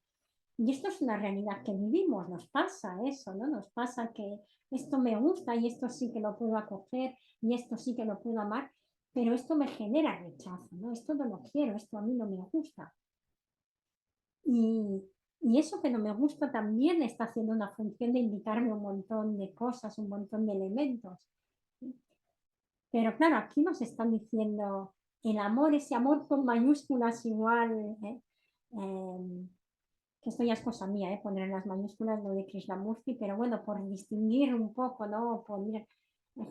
Y esto es una realidad que vivimos, nos pasa eso, ¿no? Nos pasa que esto me gusta y esto sí que lo puedo acoger y esto sí que lo puedo amar, pero esto me genera rechazo, ¿no? Esto no lo quiero, esto a mí no me gusta. Y, y eso que no me gusta también está haciendo una función de indicarme un montón de cosas, un montón de elementos. Pero claro, aquí nos están diciendo el amor, ese amor con mayúsculas igual, que esto ya es cosa mía, poner en las mayúsculas lo de Krishnamurti, pero bueno, por distinguir un poco, ¿no? Por ir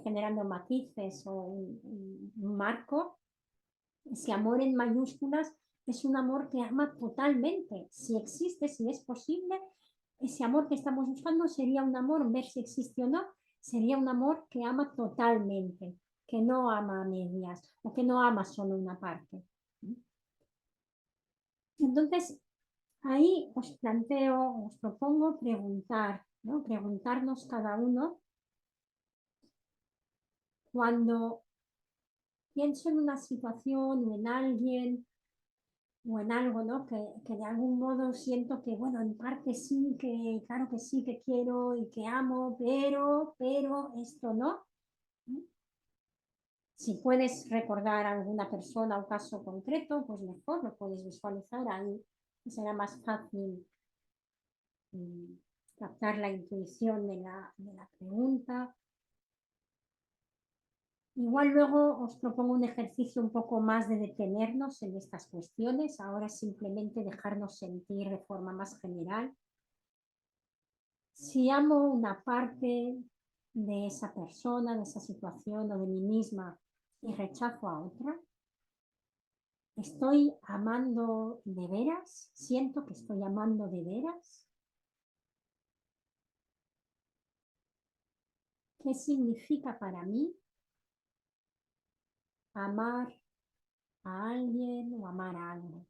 generando matices o un marco, ese amor en mayúsculas es un amor que ama totalmente. Si existe, si es posible, ese amor que estamos buscando sería un amor, ver si existe o no, sería un amor que ama totalmente, que no ama a medias o que no ama solo una parte. Entonces, ahí os planteo, os propongo preguntar, ¿no? Preguntarnos cada uno cuando pienso en una situación o en alguien o en algo, ¿no? Que de algún modo siento que, bueno, en parte sí, que claro que sí, que quiero y que amo, pero esto no. Si puedes recordar a alguna persona o caso concreto, pues mejor, lo puedes visualizar ahí. Será más fácil captar la intuición de la pregunta. Igual luego os propongo un ejercicio un poco más de detenernos en estas cuestiones. Ahora simplemente dejarnos sentir de forma más general. Si amo una parte de esa persona, de esa situación o de mí misma y rechazo a otra, ¿estoy amando de veras? ¿Siento que estoy amando de veras? ¿Qué significa para mí amar a alguien o amar a algo?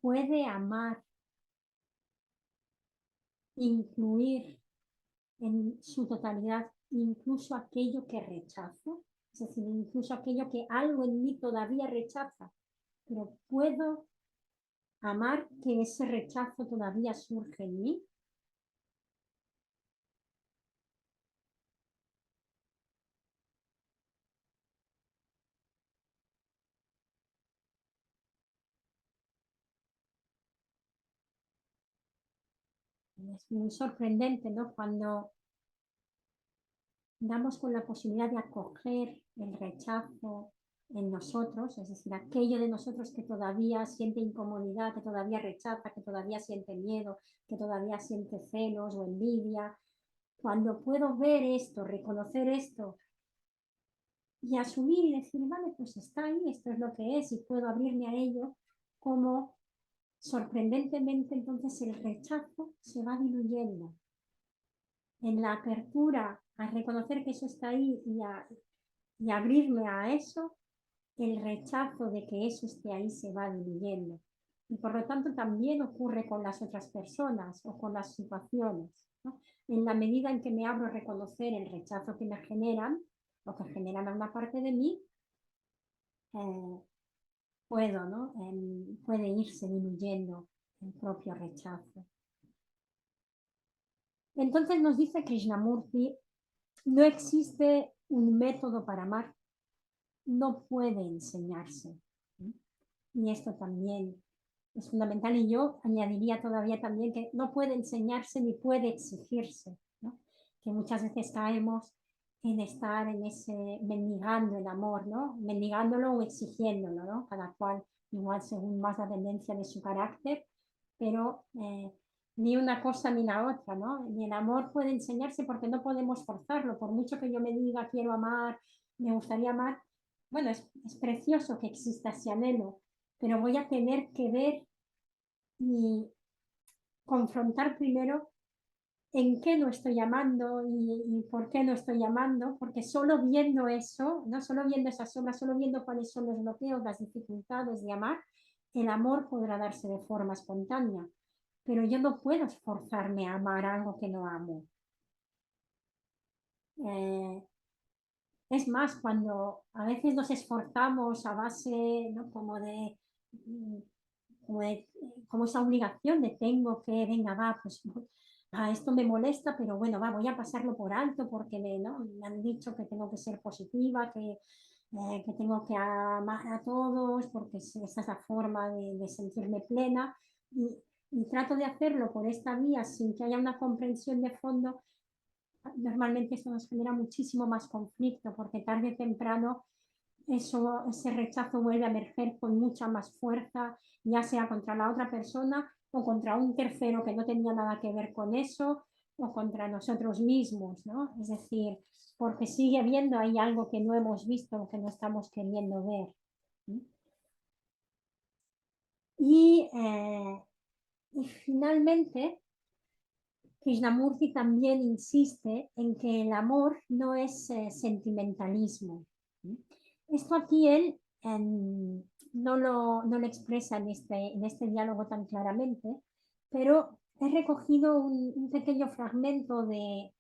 ¿Puede amar incluir en su totalidad incluso aquello que rechazo? Es decir, incluso aquello que algo en mí todavía rechaza, pero puedo amar que ese rechazo todavía surge en mí. Es muy sorprendente, ¿no? Cuando damos con la posibilidad de acoger el rechazo en nosotros, es decir, aquello de nosotros que todavía siente incomodidad, que todavía rechaza, que todavía siente miedo, que todavía siente celos o envidia. Cuando puedo ver esto, reconocer esto y asumir y decir, vale, pues está ahí, esto es lo que es y puedo abrirme a ello, como sorprendentemente entonces el rechazo se va diluyendo. En la apertura a reconocer que eso está ahí y abrirme a eso, el rechazo de que eso esté ahí se va diluyendo. Y por lo tanto también ocurre con las otras personas o con las situaciones, ¿no? En la medida en que me abro a reconocer el rechazo que me generan o que generan a una parte de mí, eh, puedo, ¿no? Puede irse diluyendo el propio rechazo. Entonces nos dice Krishnamurti, no existe un método para amar, no puede enseñarse. ¿Sí? Y esto también es fundamental. Y yo añadiría todavía también que no puede enseñarse ni puede exigirse, ¿no? Que muchas veces caemos en estar en ese mendigando el amor, ¿no? Mendigándolo o exigiéndolo, ¿no? Cada cual igual según más la tendencia de su carácter, pero ni una cosa ni la otra, ¿no? Ni el amor puede enseñarse porque no podemos forzarlo, por mucho que yo me diga quiero amar, me gustaría amar, bueno, es precioso que exista ese anhelo, pero voy a tener que ver y confrontar primero en qué no estoy llamando y por qué no estoy llamando, porque solo viendo eso, no solo viendo esas sombras, solo viendo cuáles son los bloqueos, las dificultades de amar, el amor podrá darse de forma espontánea, pero yo no puedo esforzarme a amar algo que no amo. Eh, es más, cuando a veces nos esforzamos a base, ¿no? Mm, como esa obligación de tengo que, venga, va, pues esto me molesta, pero bueno, va, voy a pasarlo por alto porque ¿no? Me han dicho que tengo que ser positiva, que tengo que amar a todos, porque esa es la forma de sentirme plena. Y trato de hacerlo por esta vía sin que haya una comprensión de fondo. Normalmente eso nos genera muchísimo más conflicto, porque tarde o temprano ese rechazo vuelve a emerger con mucha más fuerza, ya sea contra la otra persona o contra un tercero que no tenía nada que ver con eso, o contra nosotros mismos, ¿no? Es decir, porque sigue habiendo ahí algo que no hemos visto o que no estamos queriendo ver. ¿Sí? Y, eh, y finalmente, Krishnamurti también insiste en que el amor no es sentimentalismo. ¿Sí? Esto aquí él no lo expresa en este diálogo tan claramente, pero he recogido un pequeño fragmento de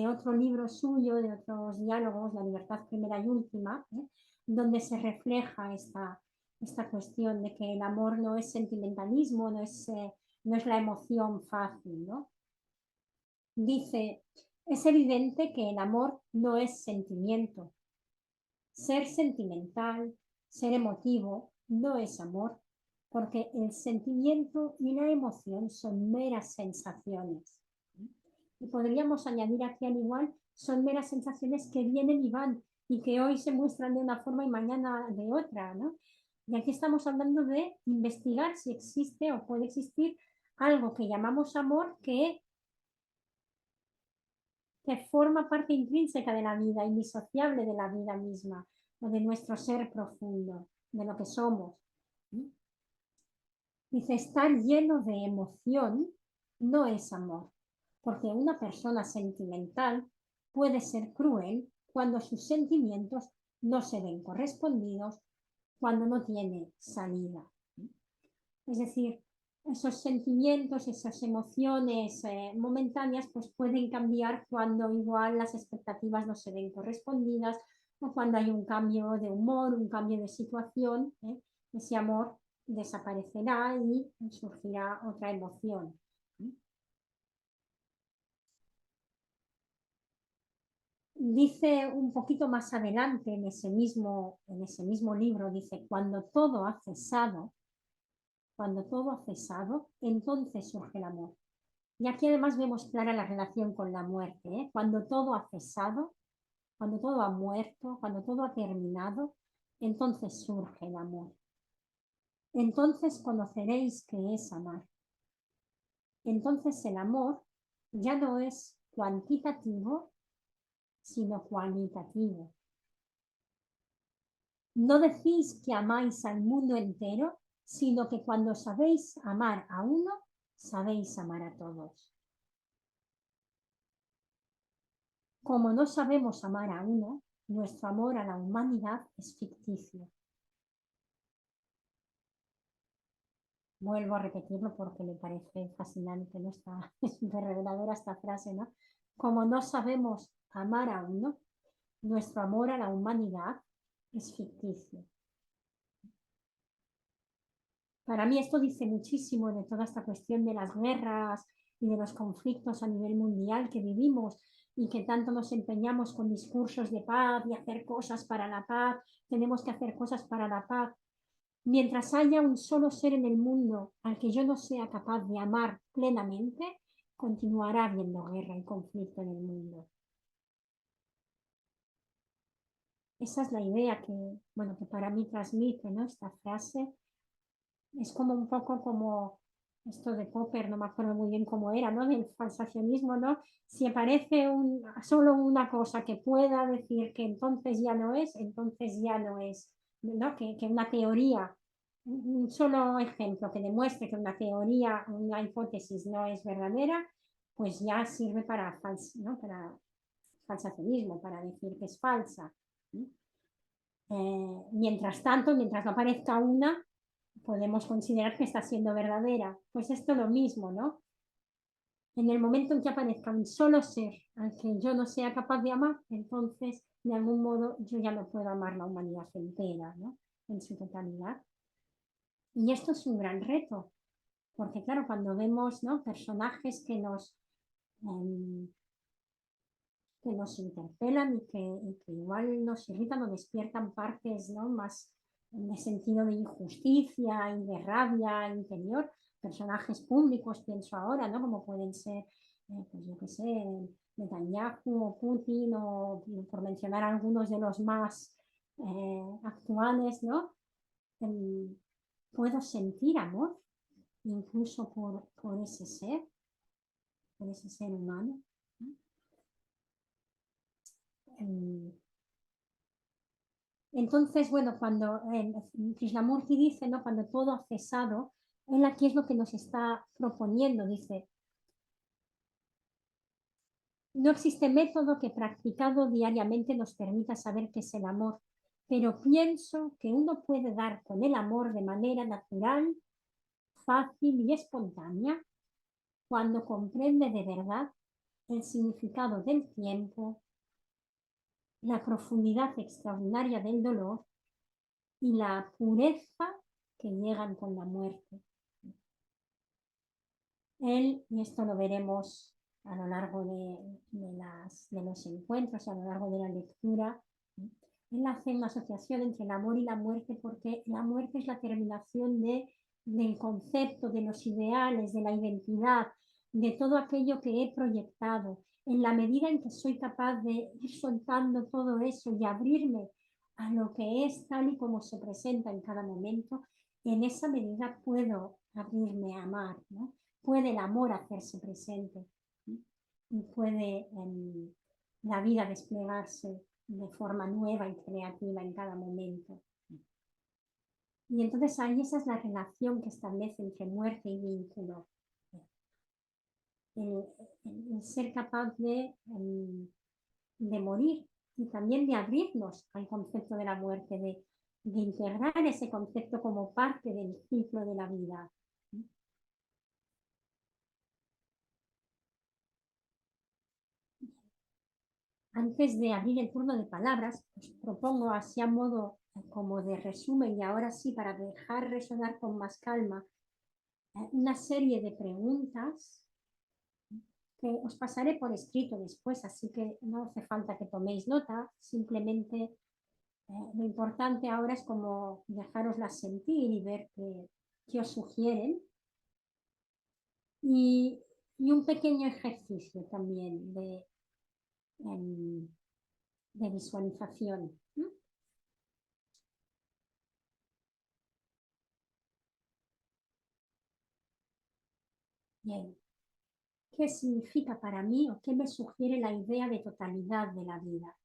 otro libro suyo, de otros diálogos, La libertad primera y última, donde se refleja esta cuestión de que el amor no es sentimentalismo, no es la emoción fácil, ¿no? Dice, es evidente que el amor no es sentimiento. Ser sentimental, ser emotivo, no es amor. porque el sentimiento y la emoción son meras sensaciones. Y podríamos añadir aquí al igual, son meras sensaciones que vienen y van y que hoy se muestran de una forma y mañana de otra, ¿no? Y aquí estamos hablando de investigar si existe o puede existir algo que llamamos amor que forma parte intrínseca de la vida, indisociable de la vida misma, o de nuestro ser profundo, de lo que somos. Dice, estar lleno de emoción no es amor, porque una persona sentimental puede ser cruel cuando sus sentimientos no se ven correspondidos, cuando no tiene salida. Es decir, esos sentimientos, esas emociones momentáneas, pues pueden cambiar cuando igual las expectativas no se ven correspondidas o cuando hay un cambio de humor, un cambio de situación, ese amor desaparecerá y surgirá otra emoción. Dice un poquito más adelante en ese mismo libro, dice, cuando todo ha cesado, entonces surge el amor. Y aquí además vemos clara la relación con la muerte, ¿eh? Cuando todo ha cesado, cuando todo ha muerto, cuando todo ha terminado, entonces surge el amor. Entonces conoceréis qué es amar. Entonces el amor ya no es cuantitativo, sino cualitativo. No decís que amáis al mundo entero, sino que cuando sabéis amar a uno, sabéis amar a todos. Como no sabemos amar a uno, nuestro amor a la humanidad es ficticio. Vuelvo a repetirlo porque me parece fascinante, ¿no? Es súper reveladora esta frase, ¿no? Como no sabemos amar a uno, nuestro amor a la humanidad es ficticio. Para mí esto dice muchísimo de toda esta cuestión de las guerras y de los conflictos a nivel mundial que vivimos y que tanto nos empeñamos con discursos de paz y hacer cosas para la paz, tenemos que hacer cosas para la paz. Mientras haya un solo ser en el mundo al que yo no sea capaz de amar plenamente, continuará habiendo guerra y conflicto en el mundo. Esa es la idea que, bueno, que para mí transmite, ¿no? Esta frase es como un poco como esto de Popper, no me acuerdo muy bien cómo era, ¿no? Del falsacionismo, ¿no? Si aparece solo una cosa que pueda decir que entonces ya no es, entonces ya no es, ¿no? Que una teoría, un solo ejemplo que demuestre que una teoría, una hipótesis no es verdadera, pues ya sirve para, ¿no? Para falsacionismo, para decir que es falsa. Mientras tanto, mientras no aparezca una, podemos considerar que está siendo verdadera. Pues esto es lo mismo, ¿no? En el momento en que aparezca un solo ser al que yo no sea capaz de amar, entonces de algún modo yo ya no puedo amar la humanidad entera, ¿no? En su totalidad. Y esto es un gran reto, porque claro, cuando vemos, ¿no? Personajes eh, que nos interpelan y que igual nos irritan o despiertan partes, ¿no? Más de sentido de injusticia y de rabia interior, personajes públicos, pienso ahora, ¿no? Como pueden ser, pues yo qué sé, Netanyahu o Putin, o por mencionar algunos de los más actuales, ¿no? Puedo sentir amor incluso por ese ser humano. ¿No? Entonces, bueno, cuando Krishnamurti dice, ¿no? Cuando todo ha cesado, él aquí es lo que nos está proponiendo, dice, no existe método que practicado diariamente nos permita saber qué es el amor, pero pienso que uno puede dar con el amor de manera natural, fácil y espontánea cuando comprende de verdad el significado del tiempo, la profundidad extraordinaria del dolor y la pureza que llegan con la muerte. Él, y esto lo veremos a lo largo de los encuentros, a lo largo de la lectura, él hace una asociación entre el amor y la muerte porque la muerte es la terminación de del concepto, de los ideales, de la identidad, de todo aquello que he proyectado, en la medida en que soy capaz de ir soltando todo eso y abrirme a lo que es tal y como se presenta en cada momento, en esa medida puedo abrirme a amar, ¿no? Puede el amor hacerse presente, ¿no? Y puede la vida desplegarse de forma nueva y creativa en cada momento. Y entonces ahí esa es la relación que establece entre muerte y vínculo. El, el ser capaz de morir y también de abrirnos al concepto de la muerte, de integrar ese concepto como parte del ciclo de la vida. Antes de abrir el turno de palabras, os propongo así a modo como de resumen y ahora sí para dejar resonar con más calma una serie de preguntas que os pasaré por escrito después, así que no hace falta que toméis nota, simplemente lo importante ahora es como dejaroslas sentir y ver qué os sugieren. Y, y, un pequeño ejercicio también de visualización. ¿No? Bien, ¿qué significa para mí o qué me sugiere la idea de totalidad de la vida?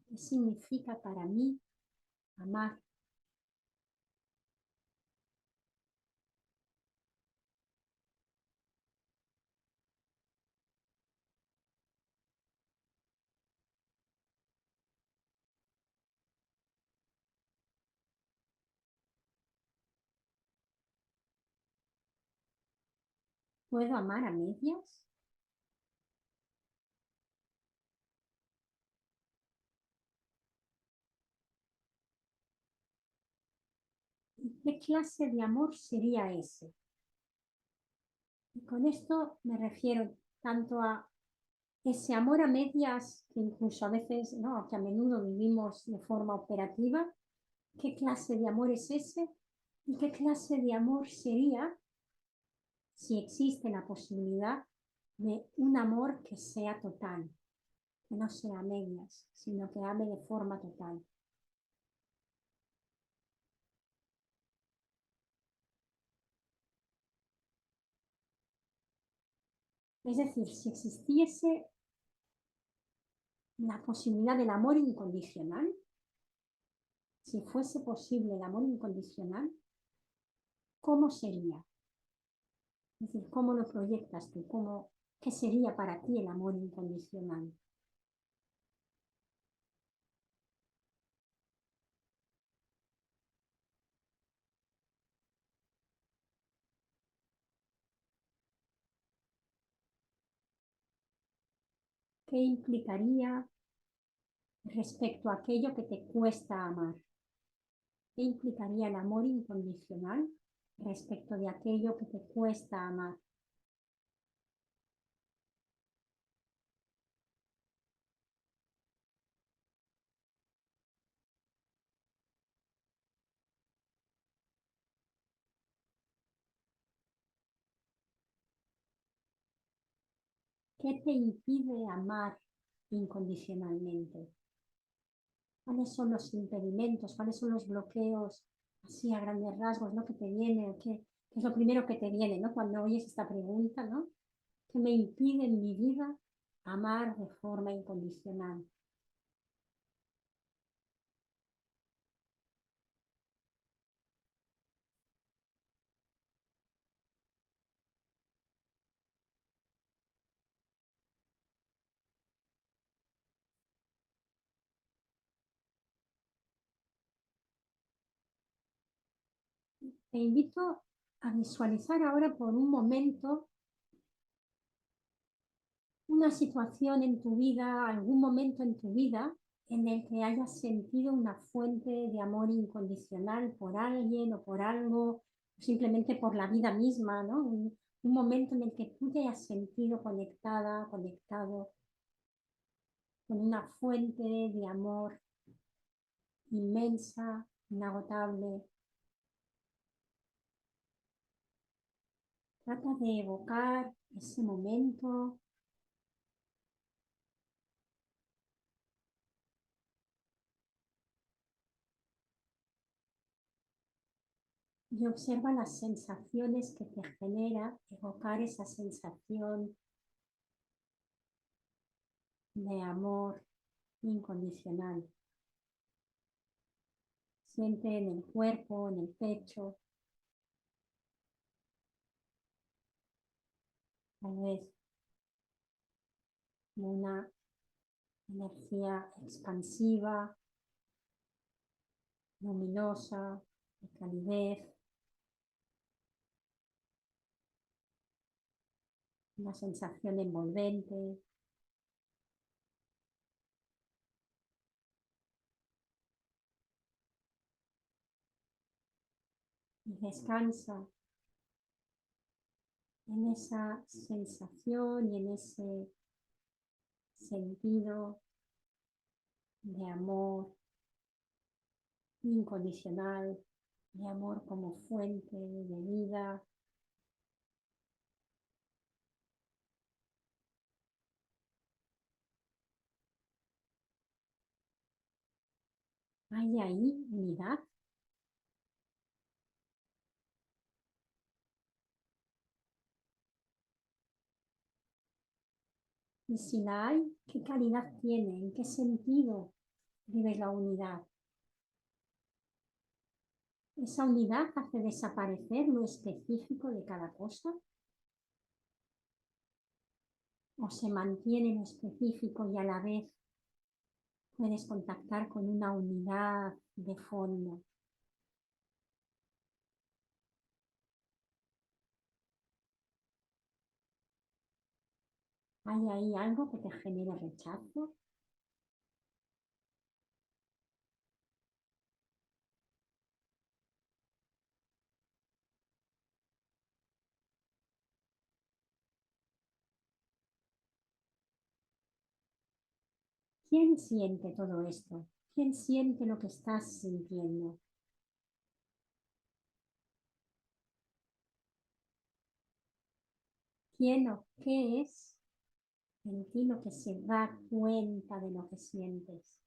¿Qué significa para mí amar? ¿Puedo amar a medias? ¿Qué clase de amor sería ese? Y con esto me refiero tanto a ese amor a medias que incluso a veces, ¿no? Que a menudo vivimos de forma operativa. ¿Qué clase de amor es ese? ¿Y qué clase de amor sería si existe la posibilidad de un amor que sea total, que no sea a medias, sino que ame de forma total? Es decir, si existiese la posibilidad del amor incondicional, si fuese posible el amor incondicional, ¿cómo sería? Es decir, ¿cómo lo proyectas tú? ¿Qué sería para ti el amor incondicional? ¿Qué implicaría respecto a aquello que te cuesta amar? ¿Qué implicaría el amor incondicional respecto de aquello que te cuesta amar? ¿Qué te impide amar incondicionalmente? ¿Cuáles son los impedimentos? ¿Cuáles son los bloqueos? Así a grandes rasgos, ¿no? ¿Qué te viene? ¿Qué es lo primero que te viene, ¿no? Cuando oyes esta pregunta, ¿no? ¿Qué me impide en mi vida amar de forma incondicional? Te invito a visualizar ahora por un momento una situación en tu vida, algún momento en tu vida en el que hayas sentido una fuente de amor incondicional por alguien o por algo, simplemente por la vida misma, ¿no? Un momento en el que tú te hayas sentido conectada, conectado con una fuente de amor inmensa, inagotable. Trata de evocar ese momento y observa las sensaciones que te genera evocar esa sensación de amor incondicional. Siente en el cuerpo, en el pecho, tal vez una energía expansiva, luminosa, de calidez, una sensación envolvente. Y descansa en esa sensación y en ese sentido de amor incondicional, de amor como fuente de vida. Hay ahí unidad. Y si la hay, ¿qué calidad tiene? ¿En qué sentido vive la unidad? ¿Esa unidad hace desaparecer lo específico de cada cosa? ¿O se mantiene lo específico y a la vez puedes contactar con una unidad de fondo? ¿Hay ahí algo que te genere rechazo? ¿Quién siente todo esto? ¿Quién siente lo que estás sintiendo? ¿Quién o qué es en ti lo que se da cuenta de lo que sientes?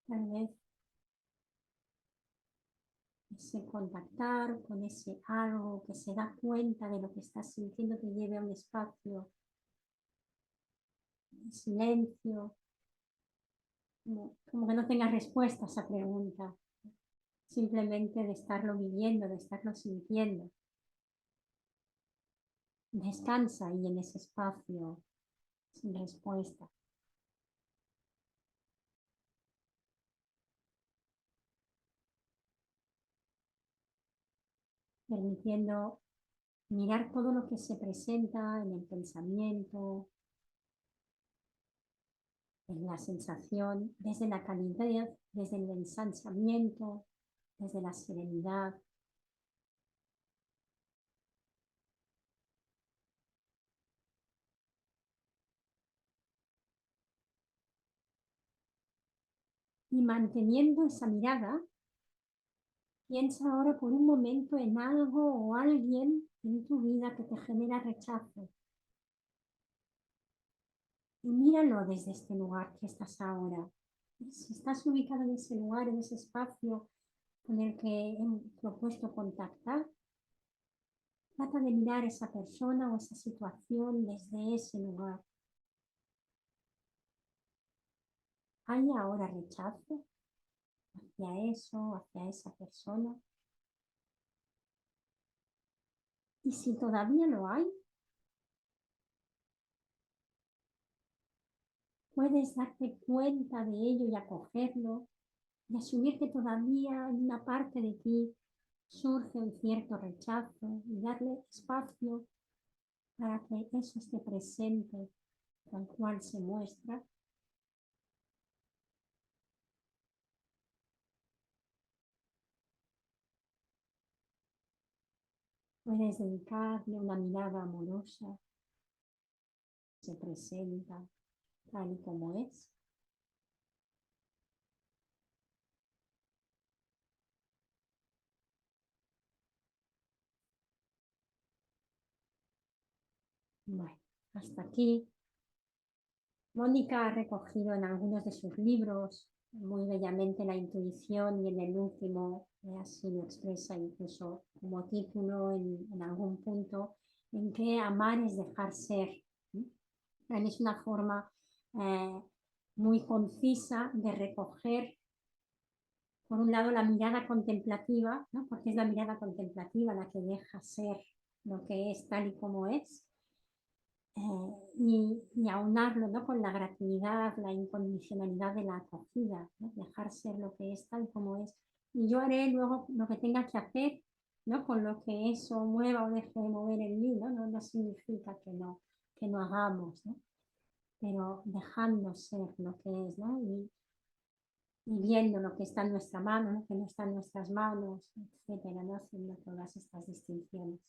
Tal vez ese contactar con ese algo que se da cuenta de lo que estás sintiendo te lleve a un espacio de silencio, como que no tengas respuesta a esa pregunta, simplemente de estarlo viviendo, de estarlo sintiendo. Descansa ahí en ese espacio sin respuesta, permitiendo mirar todo lo que se presenta en el pensamiento, en la sensación, desde la calidez, desde el ensanciamiento, desde la serenidad. Y manteniendo esa mirada, piensa ahora por un momento en algo o alguien en tu vida que te genera rechazo. Y míralo desde este lugar que estás ahora. Si estás ubicado en ese lugar, en ese espacio con el que he propuesto contactar, trata de mirar esa persona o esa situación desde ese lugar. ¿Hay ahora rechazo hacia eso, hacia esa persona? Y si todavía lo hay, puedes darte cuenta de ello y acogerlo y asumir que todavía en una parte de ti surge un cierto rechazo y darle espacio para que eso esté presente tal cual se muestra. Puedes dedicarle una mirada amorosa, se presenta tal y como es. Bueno, hasta aquí. Mónica ha recogido en algunos de sus libros muy bellamente la intuición y en el último así lo expresa incluso como título en algún punto, en que amar es dejar ser. Es una forma eh, muy concisa de recoger, por un lado, la mirada contemplativa, ¿no? Porque es la mirada contemplativa la que deja ser lo que es tal y como es, y aunarlo, ¿no? Con la gratuidad, la incondicionalidad de la acogida, ¿no? Dejar ser lo que es tal como es. Y yo haré luego lo que tenga que hacer, ¿no? Con lo que eso mueva o deje de mover en mí, ¿no? No significa que no hagamos, ¿no? Pero dejando ser lo que es, ¿no? Y viendo lo que está en nuestra mano, lo que no está en nuestras manos, etcétera, ¿no? Haciendo todas estas distinciones.